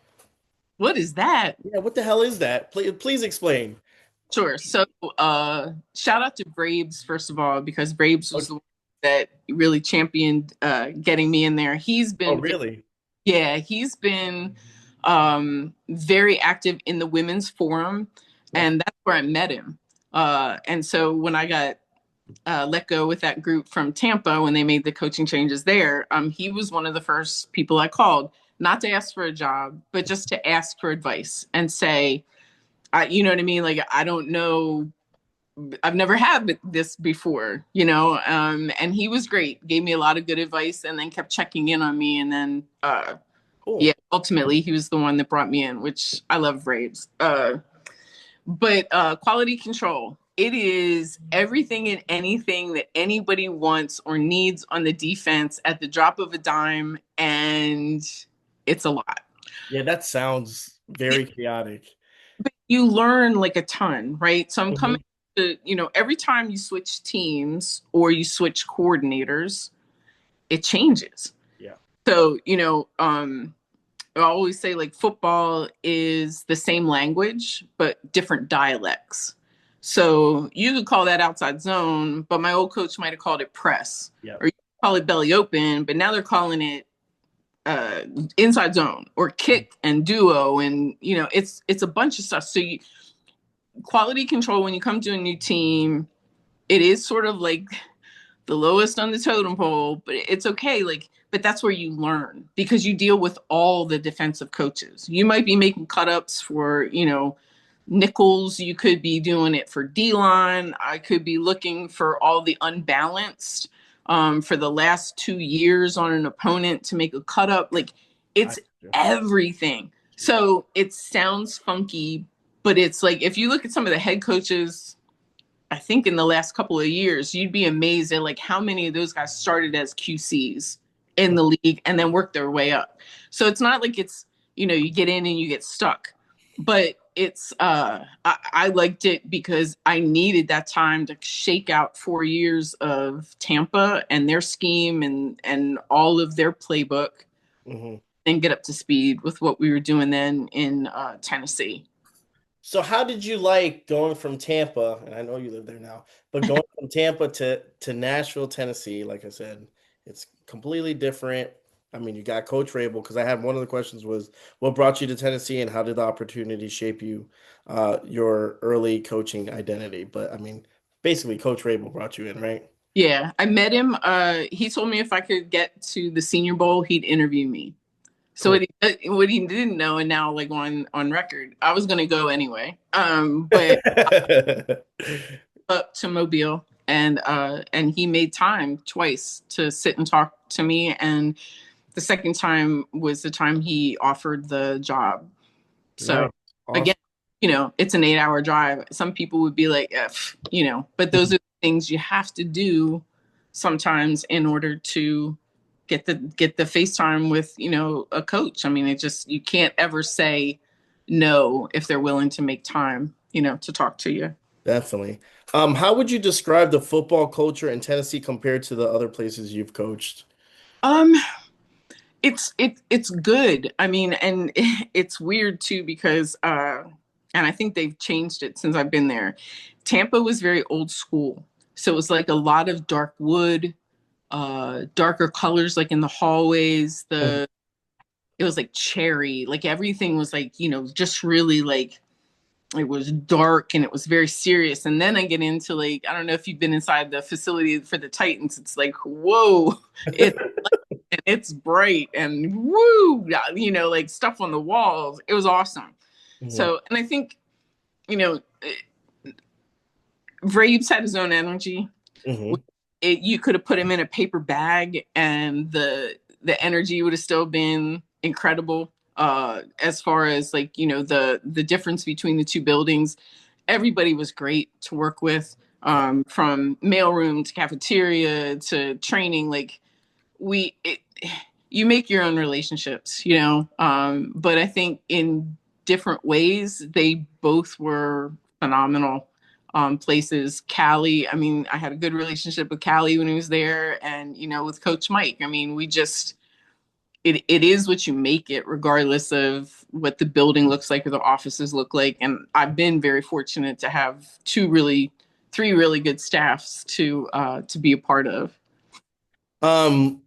what is that? yeah, what the hell is that? Please explain. Sure. So, shout out to Braves first of all because Braves was Okay. the one that really championed getting me in there. Oh, really? Yeah, he's been very active in the women's forum, Okay. and that's where I met him. And so when I got let go with that group from Tampa when they made the coaching changes there, he was one of the first people I called, not to ask for a job, but just to ask for advice and say, you know what I mean? Like, I don't know. I've never had this before, and he was great, gave me a lot of good advice and then kept checking in on me. And then, yeah, Cool. ultimately he was the one that brought me in, which I love Braves. But quality control, it is everything and anything that anybody wants or needs on the defense at the drop of a dime. And it's a lot. Yeah, that sounds very chaotic. You learn like a ton, right? So I'm coming Mhm. to, every time you switch teams or you switch coordinators, it changes. Yeah. So, I always say like football is the same language, but different dialects. So you could call that outside zone, but my old coach might have called it press, Yeah. or you could call it belly open, but now they're calling it uh, inside zone or kick and duo, and it's a bunch of stuff. So quality control when you come to a new team, it is sort of like the lowest on the totem pole, but it's okay. Like, but that's where you learn because you deal with all the defensive coaches. You might be making cut ups for, nickels. You could be doing it for D line. I could be looking for all the unbalanced for the last 2 years on an opponent to make a cut up. Like, it's everything. So it sounds funky, but it's like if you look at some of the head coaches, I think in the last couple of years, you'd be amazed at like how many of those guys started as QCs in the league and then worked their way up. So it's not like it's, you get in and you get stuck, but it's, I liked it because I needed that time to shake out 4 years of Tampa and their scheme and all of their playbook Mm-hmm. and get up to speed with what we were doing then in Tennessee. So how did you like going from Tampa, and I know you live there now, but going from Tampa to Nashville, Tennessee, like I said, it's completely different. I mean, you got Coach Rabel, because I had one of the questions was what brought you to Tennessee and how did the opportunity shape you, your early coaching identity? But I mean, basically Coach Rabel brought you in, right? Yeah, I met him. He told me if I could get to the Senior Bowl, he'd interview me. So Cool. what he didn't know, and now like on record, I was gonna go anyway. But up to Mobile, and he made time twice to sit and talk to me, and the second time was the time he offered the job. So Nice. Awesome. again, it's an 8-hour drive. Some people would be like, F, but those are the things you have to do sometimes in order to get the FaceTime with, a coach. I mean, it just, you can't ever say no if they're willing to make time, to talk to you. Definitely. How would you describe the football culture in Tennessee compared to the other places you've coached? Um, it's good. I mean, and it's weird too because and I think they've changed it since I've been there. Tampa was very old school. So it was like a lot of dark wood, darker colors like in the hallways. Mhm. It was like cherry, like everything was like, just really like it was dark and it was very serious. And then I get into like, I don't know if you've been inside the facility for the Titans. It's like, whoa, it's and it's bright and woo, like stuff on the walls. It was awesome. Mhm. So, and I think, you know, Raves had his own energy. Mhm. You could have put him in a paper bag and the energy would have still been incredible. As far as like, the difference between the two buildings, everybody was great to work with. From mailroom to cafeteria to training, like you make your own relationships, but I think in different ways they both were phenomenal places. Callie, I mean, I had a good relationship with Callie when he was there, and with Coach Mike, I mean, we just it is what you make it, regardless of what the building looks like or the offices look like. And I've been very fortunate to have three really good staffs to be a part of. Um,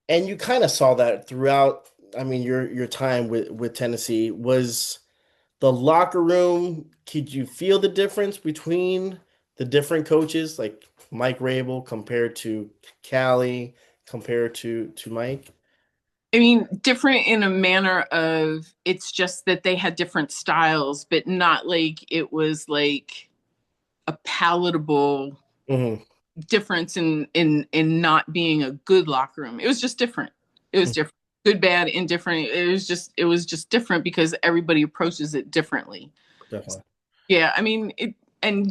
and you kind of saw that throughout, I mean, your time with Tennessee. Was the locker room, could you feel the difference between the different coaches, like Mike Rabel compared to Callie, compared to Mike? I mean, different in a manner of it's just that they had different styles, but not like it was like a palatable Hmm. difference in not being a good locker room. It was just different. It was different. Good, bad, indifferent. It was just different because everybody approaches it differently. Definitely. Yeah, I mean, and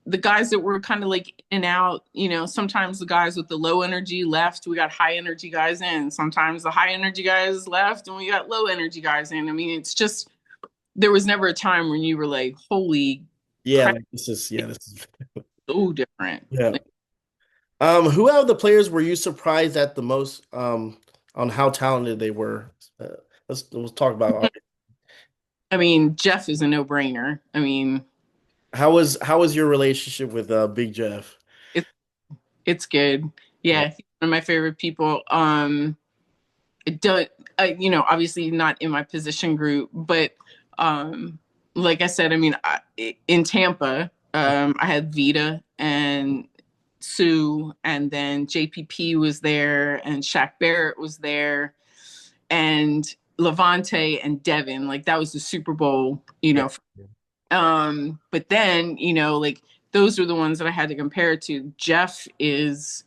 the guys that were kind of like in and out, sometimes the guys with the low energy left, we got high energy guys in. Sometimes the high energy guys left and we got low energy guys in. I mean, it's just there was never a time when you were like, holy Yeah, crap, like this is so different. yeah. Who out of the players were you surprised at the most on how talented they were. Uh, let's talk about I mean, Jeff is a no-brainer. I mean, how was your relationship with Big Jeff? it, it's good. Yeah. Yeah, he's one of my favorite people. It does, obviously not in my position group, but um, like I said, I mean, in Tampa, I had Vita and Sue, and then JPP was there, and Shaq Barrett was there, and Levante and Devin. Like that was the Super Bowl, Yeah. But then, like those were the ones that I had to compare it to. Jeff is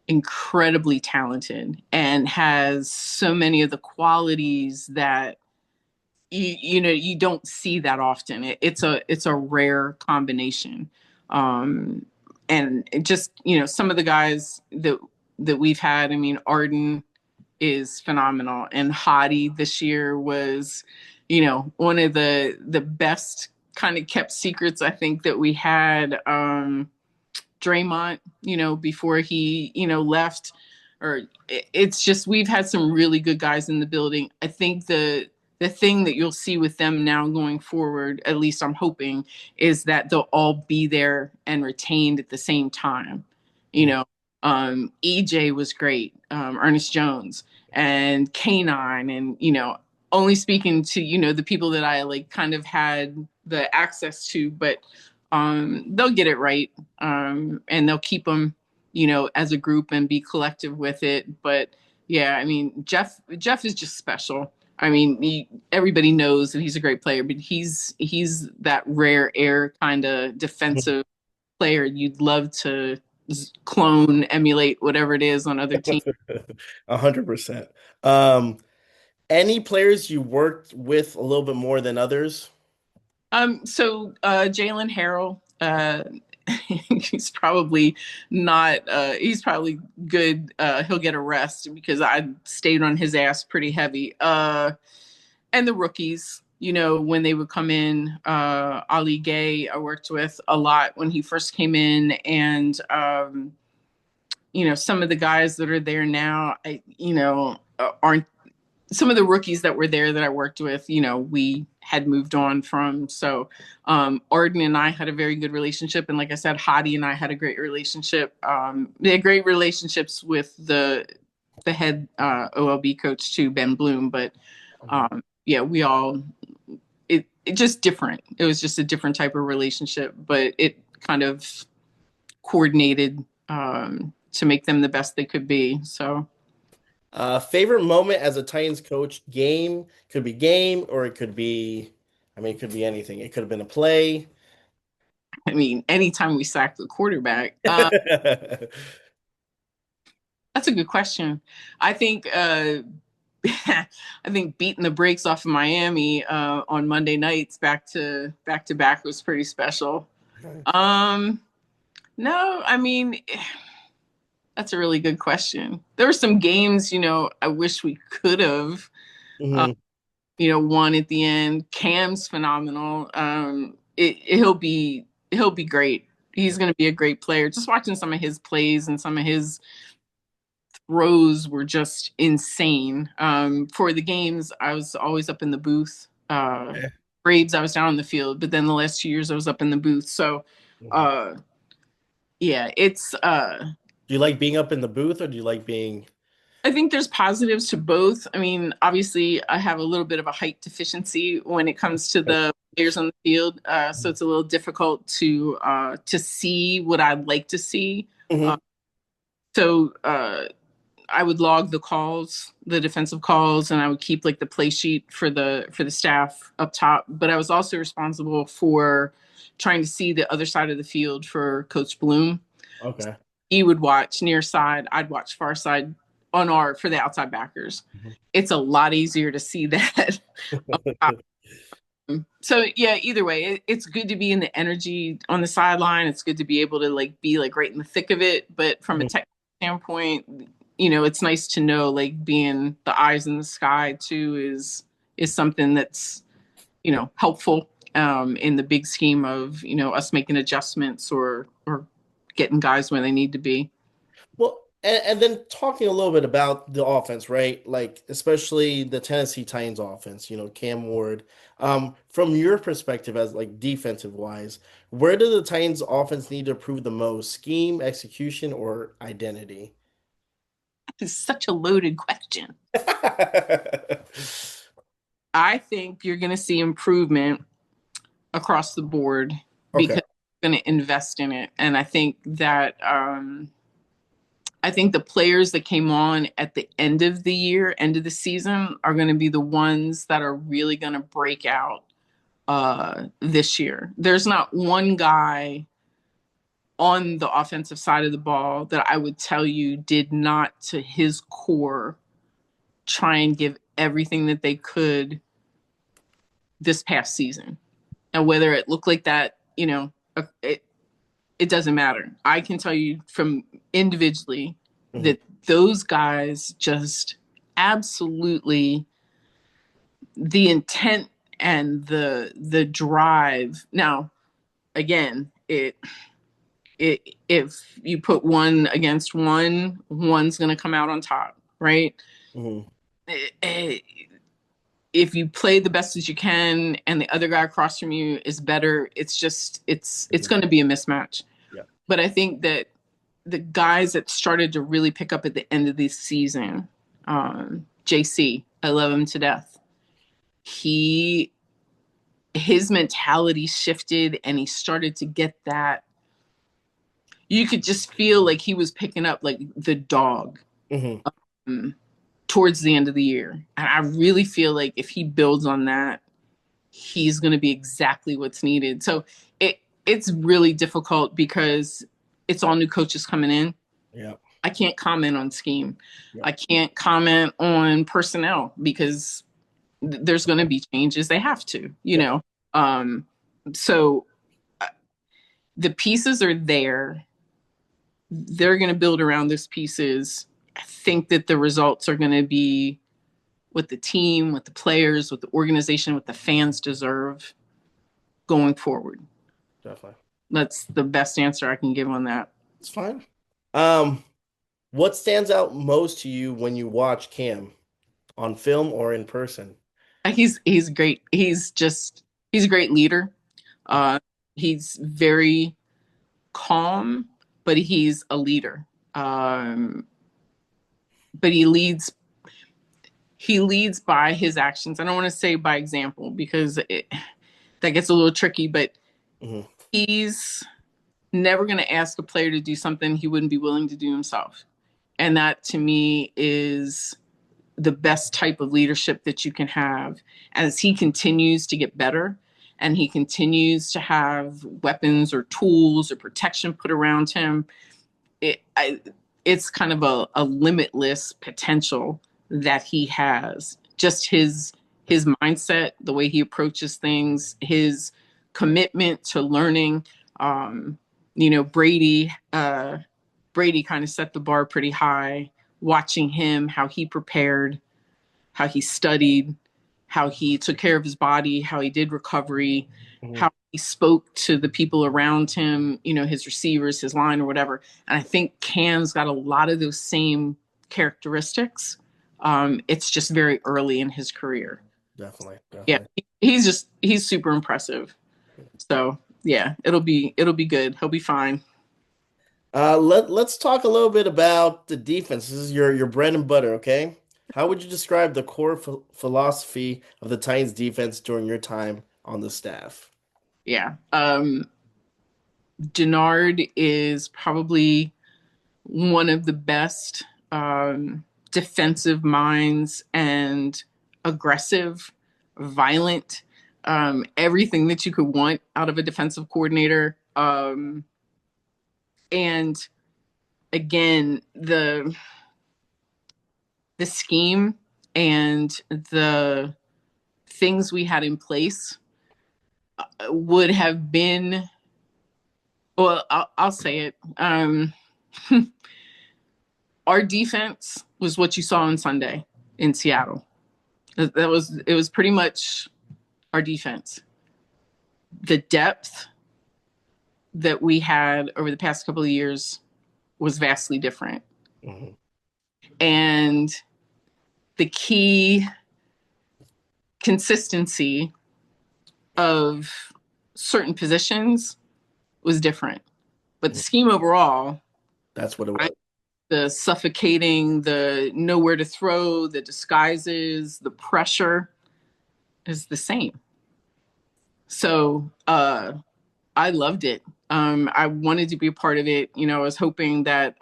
incredibly talented and has so many of the qualities that you don't see that often. It's a rare combination. Um, and it just, some of the guys that we've had, I mean, Arden is phenomenal, and Hottie this year was, one of the best kind of kept secrets I think that we had. Draymond, before he, left, or it's just we've had some really good guys in the building. I think the thing that you'll see with them now going forward, at least I'm hoping, is that they'll all be there and retained at the same time. You Mhm. know, EJ was great, Ernest Jones and Canine, and only speaking to the people that I like kind of had the access to, but they'll get it right, and they'll keep them, as a group and be collective with it. But yeah, I mean, Jeff is just special. I mean, everybody knows that he's a great player, but he's that rare air kind of defensive player you'd love to clone, emulate, whatever it is on other teams. 100%. Um, any players you worked with a little bit more than others? So Jalen Harrell, he's probably not. He's probably good. He'll get a rest because I stayed on his ass pretty heavy. And the rookies, when they would come in, Ali Gay, I worked with a lot when he first came in, and some of the guys that are there now, aren't some of the rookies that were there that I worked with, we had moved on from. So Arden and I had a very good relationship. And like I said, Hadi and I had a great relationship. They had great relationships with the head OLB coach too, Ben Bloom. But yeah, we all, it just different. It was just a different type of relationship, but it kind of coordinated to make them the best they could be. So Favorite moment as a Titans coach, game, could be game, or it could be, I mean, it could be anything. It could have been a play. I mean, anytime we sack the quarterback, that's a good question. I think I think beating the brakes off of Miami on Monday nights back to back was pretty special. Um, no, I mean that's a really good question. There were some games, I wish we could have, uh, Mhm. won at the end. Cam's phenomenal. He'll be great. He's going to be a great player. Just watching some of his plays and some of his throws were just insane. For the games, I was always up in the booth. Yeah. Braves, I was down on the field, but then the last 2 years, I was up in the booth. So, Mhm. uh, yeah, it's. Do you like being up in the booth or do you like being? I think there's positives to both. I mean, obviously, I have a little bit of a height deficiency when it comes to the players on the field, so it's a little difficult to see what I'd like to see. Uh, Mhm. so I would log the calls, the defensive calls, and I would keep like the play sheet for the staff up top. But I was also responsible for trying to see the other side of the field for Coach Bloom. Okay. He would watch near side, I'd watch far side on our for the outside backers. Mhm. It's a lot easier to see that. So yeah, either way, it's good to be in the energy on the sideline. It's good to be able to like be like right in the thick of it. But from a Mhm. technical standpoint, it's nice to know like being the eyes in the sky too is something that's helpful in the big scheme of us making adjustments or getting guys where they need to be. Well, And then talking a little bit about the offense, right? Like especially the Tennessee Titans offense, Cam Ward. From your perspective as like defensive wise, where do the Titans offense need to improve the most? Scheme, execution, or identity? It's such a loaded question. I think you're going to see improvement across the board Okay. because you're going to invest in it. And I think the players that came on at the end of the year, end of the season, are going to be the ones that are really going to break out this year. There's not one guy on the offensive side of the ball that I would tell you did not, to his core, try and give everything that they could this past season. And whether it looked like that, it doesn't matter. I can tell you from individually Mhm. that those guys just absolutely, the intent and the drive. Now, again, if you put one against one, one's going to come out on top, right? Mhm. If you play the best as you can and the other guy across from you is better, it's going to be a mismatch. Yeah. But I think that the guys that started to really pick up at the end of this season, JC, I love him to death. His mentality shifted and he started to get that. You could just feel like he was picking up like the dog Mhm. um, towards the end of the year. And I really feel like if he builds on that, he's going to be exactly what's needed. So it's really difficult because it's all new coaches coming in. Yeah. I can't comment on scheme. Yeah. I can't comment on personnel because there's going to be changes. They have to, Yeah. Um, so uh, the pieces are there. They're going to build around those pieces. I think that the results are going to be what the team, what the players, what the organization, what the fans deserve going forward. Definitely. That's the best answer I can give on that. It's fine. Um, what stands out most to you when you watch Cam on film or in person? He's great. He's a great leader. Yeah. Uh, he's very calm, but he's a leader. But he leads by his actions. I don't want to say by example because that gets a little tricky, but Mhm. he's never going to ask a player to do something he wouldn't be willing to do himself. And that to me is the best type of leadership that you can have as he continues to get better and he continues to have weapons or tools or protection put around him. It's kind of a limitless potential that he has. Just his mindset, the way he approaches things, his commitment to learning. Um, Brady kind of set the bar pretty high. Watching him, how he prepared, how he studied, how he took care of his body, how he did recovery, Mhm. how he spoke to the people around him, his receivers, his line or whatever. And I think Cam's got a lot of those same characteristics. It's just very early in his career. Definitely. Yeah, Definitely. he's super impressive. So yeah, it'll be good. He'll be fine. Let's talk a little bit about the defense. This is your bread and butter, okay? How would you describe the core philosophy of the Titans defense during your time on the staff? Yeah. Denard is probably one of the best defensive minds and aggressive, violent, everything that you could want out of a defensive coordinator. And again, the scheme and the things we had in place would have been, well, I'll say it. Our defense was what you saw on Sunday in Seattle. It was pretty much our defense. The depth that we had over the past couple of years was vastly different. Mhm. And the key consistency of certain positions was different. But the Mhm. scheme overall, That's what it was. the suffocating, the nowhere to throw, the disguises, the pressure is the same. So I loved it. I wanted to be a part of it. I was hoping that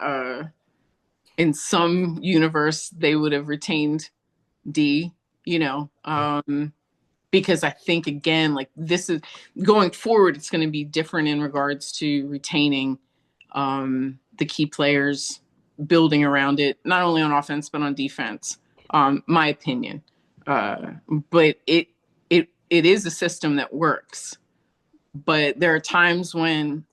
in some universe they would have retained D, because I think, again, like, this is going forward, it's going to be different in regards to retaining the key players, building around it, not only on offense but on defense. My opinion, uh, but it is a system that works. But there are times when,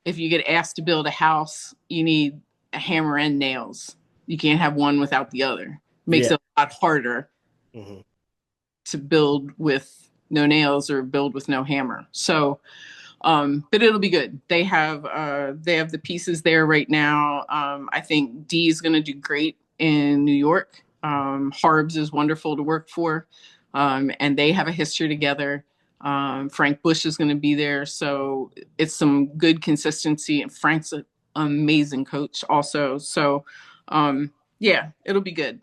if you get asked to build a house, you need a hammer and nails. You can't have one without the other. Makes Yeah. it a lot harder Mhm. to build with no nails or build with no hammer. So, but it'll be good. They have the pieces there right now. I think D is going to do great in New York. Harbs is wonderful to work for, and they have a history together. Frank Bush is going to be there, so it's some good consistency. And Frank's an amazing coach, also. So, yeah, it'll be good.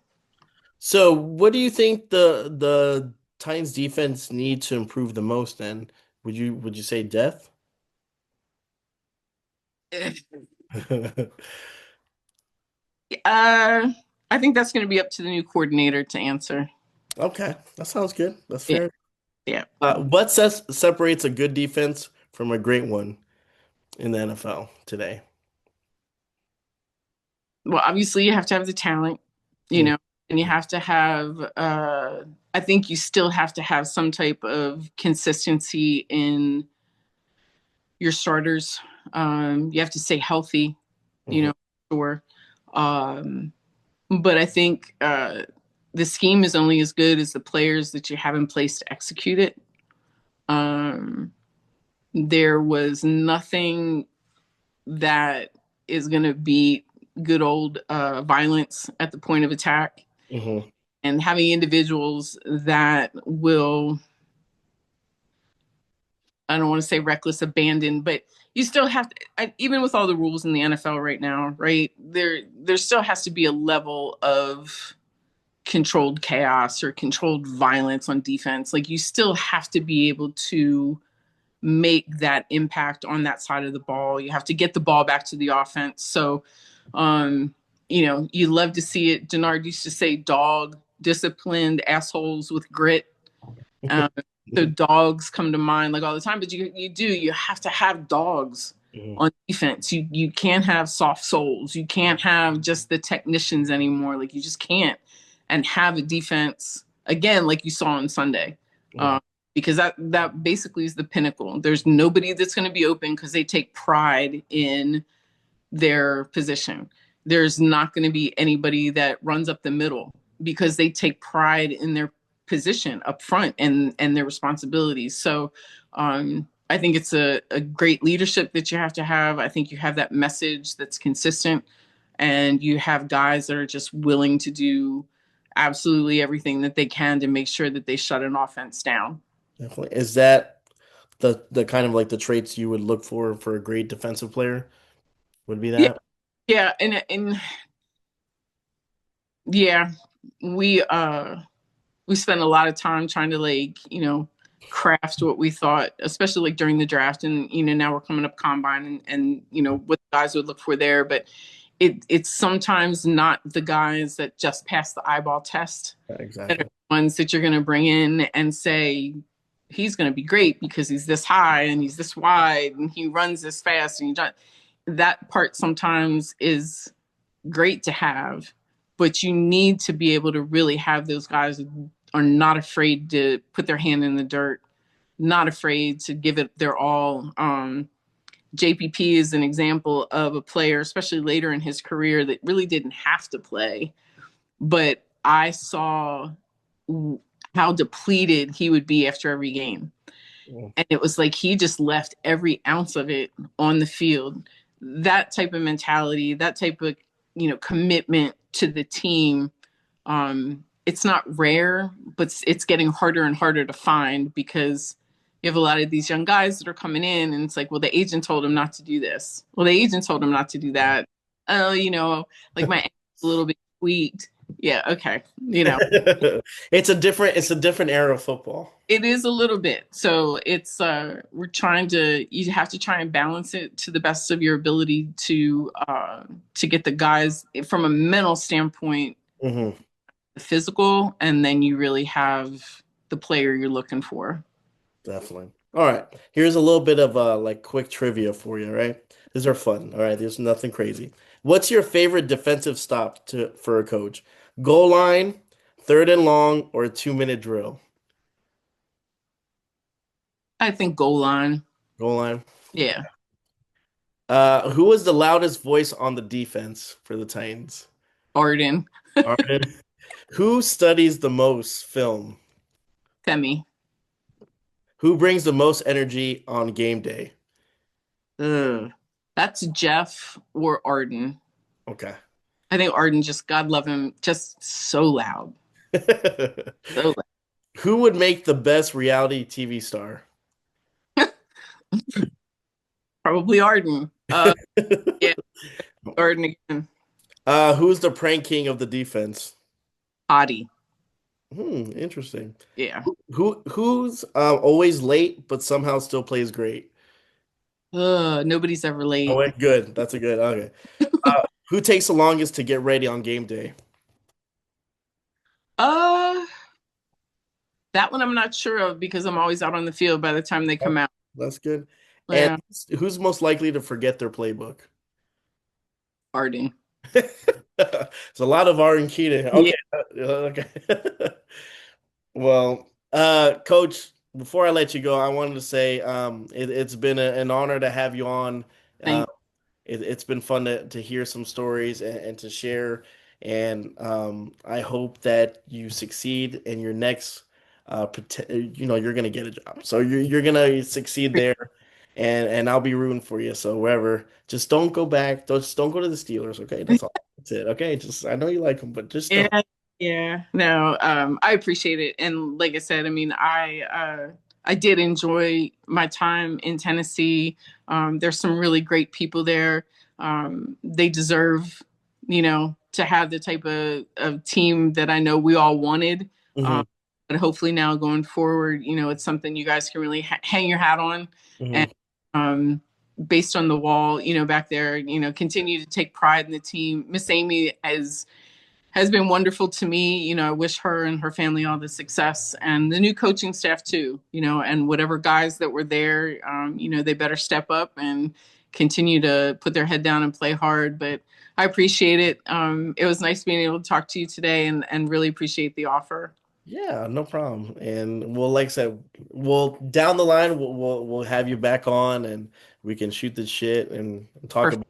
So, what do you think the Titans defense need to improve the most then? Would you say depth? Uh, I think that's going to be up to the new coordinator to answer. Okay, that sounds good. That's Yeah, fair. yeah. What separates a good defense from a great one in the NFL today? Well, obviously you have to have the talent, you Mm, know, and you have to have, I think you still have to have some type of consistency in your starters. You have to stay healthy, you mhm, know, sure. Um, but I think the scheme is only as good as the players that you have in place to execute it. Um, there was nothing that is going to beat good old violence at the point of attack, mhm, and having individuals that will, I don't want to say reckless abandon, but you still have to, even with all the rules in the NFL right now, right? There still has to be a level of controlled chaos or controlled violence on defense. Like, you still have to be able to make that impact on that side of the ball. You have to get the ball back to the offense. So, um, you love to see it. Denard used to say, dog, disciplined assholes with grit. Um, so dogs come to mind like all the time, but you have to have dogs mhm, on defense. You can't have soft souls. You can't have just the technicians anymore. Like, you just can't, and have a defense again like you saw on Sunday. mhm. Um, because that basically is the pinnacle. There's nobody that's going to be open because they take pride in their position. There's not going to be anybody that runs up the middle because they take pride in their position up front and their responsibilities. So I think it's a great leadership that you have to have. I think you have that message that's consistent, and you have guys that are just willing to do absolutely everything that they can to make sure that they shut an offense down. Definitely. Is that the kind of like the traits you would look for a great defensive player? Would be Yeah, that? yeah, and yeah, we spent a lot of time trying to, like, craft what we thought, especially like during the draft, and now we're coming up combine, and what the guys would look for there. But it's sometimes not the guys that just pass the eyeball test Yeah, that are exactly. the ones that you're going to bring in and say he's going to be great because he's this high and he's this wide and he runs this fast, and that part sometimes is great to have, but you need to be able to really have those guys who are not afraid to put their hand in the dirt, not afraid to give it their all. JPP is an example of a player, especially later in his career, that really didn't have to play, but I saw how depleted he would be after every game. Mm, And it was like he just left every ounce of it on the field. That type of mentality, that type of commitment to the team, it's not rare, but it's getting harder and harder to find because you have a lot of these young guys that are coming in and it's like, well, the agent told him not to do this. Well, the agent told him not to do that. Oh, like my ankle's a little bit tweaked. Yeah, okay. It's a different era of football. It is a little bit. So it's you have to try and balance it to the best of your ability to get the guys from a mental standpoint, Hmm. physical, and then you really have the player you're looking for. Definitely. All right. Here's a little bit of like quick trivia for you, right? These are fun. All right. There's nothing crazy. What's your favorite defensive stop for a coach? Goal line, third and long, or a 2-minute drill? I think goal line. Goal line. Yeah. Who was the loudest voice on the defense for the Titans? Arden. Arden. Who studies the most film? Femi. Who brings the most energy on game day? Ugh. That's Jeff or Arden. Okay. I think Arden, just God love him, just so loud. So Who would make the best reality TV star? loud. Probably Arden. Yeah, Arden again. Who's the prank king of the defense? Adi. Interesting. Yeah. Who's always late but somehow still plays great? Nobody's ever Oh, late. wait, good. That's a good. Okay. Who takes the longest to get ready on game day? Uh, that one I'm not sure of because I'm always out on the field by the time they Oh, come out. that's good. And Yeah, who's most likely to forget their playbook? Arden. It's a lot of R and Keaton. Yeah. Okay. Okay. Well, Coach, before I let you go, I wanted to say it's been an honor to have you on. Uh, Thank it's been fun to hear some stories and to share. And I hope that you succeed in your next, you're going to get a job. So you're going to succeed there. And I'll be rooting for you. So wherever, just don't go back. Just don't go to the Steelers. Okay. That's all. That's it. Okay. Just, I know you like them, but just don't. Yeah, yeah. No, I appreciate it. And like I said, I mean, I did enjoy my time in Tennessee. There's some really great people there. They deserve, to have the type of team that I know we all wanted. Hmm. Um, but hopefully now going forward, it's something you guys can really hang your hat on. And Hmm. based on the wall, back there, continue to take pride in the team. Miss Amy has been wonderful to me. I wish her and her family all the success and the new coaching staff too, and whatever guys that were there, they better step up and continue to put their head down and play hard. But I appreciate it. It was nice being able to talk to you today and really appreciate the offer. Yeah, no problem. And we'll, like I said, we'll down the line we'll have you back on and we can shoot the shit and talk Perfect.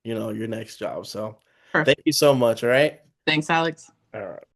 about, your next job. So Perfect. thank you so much. All right. Thanks, Alex. All right.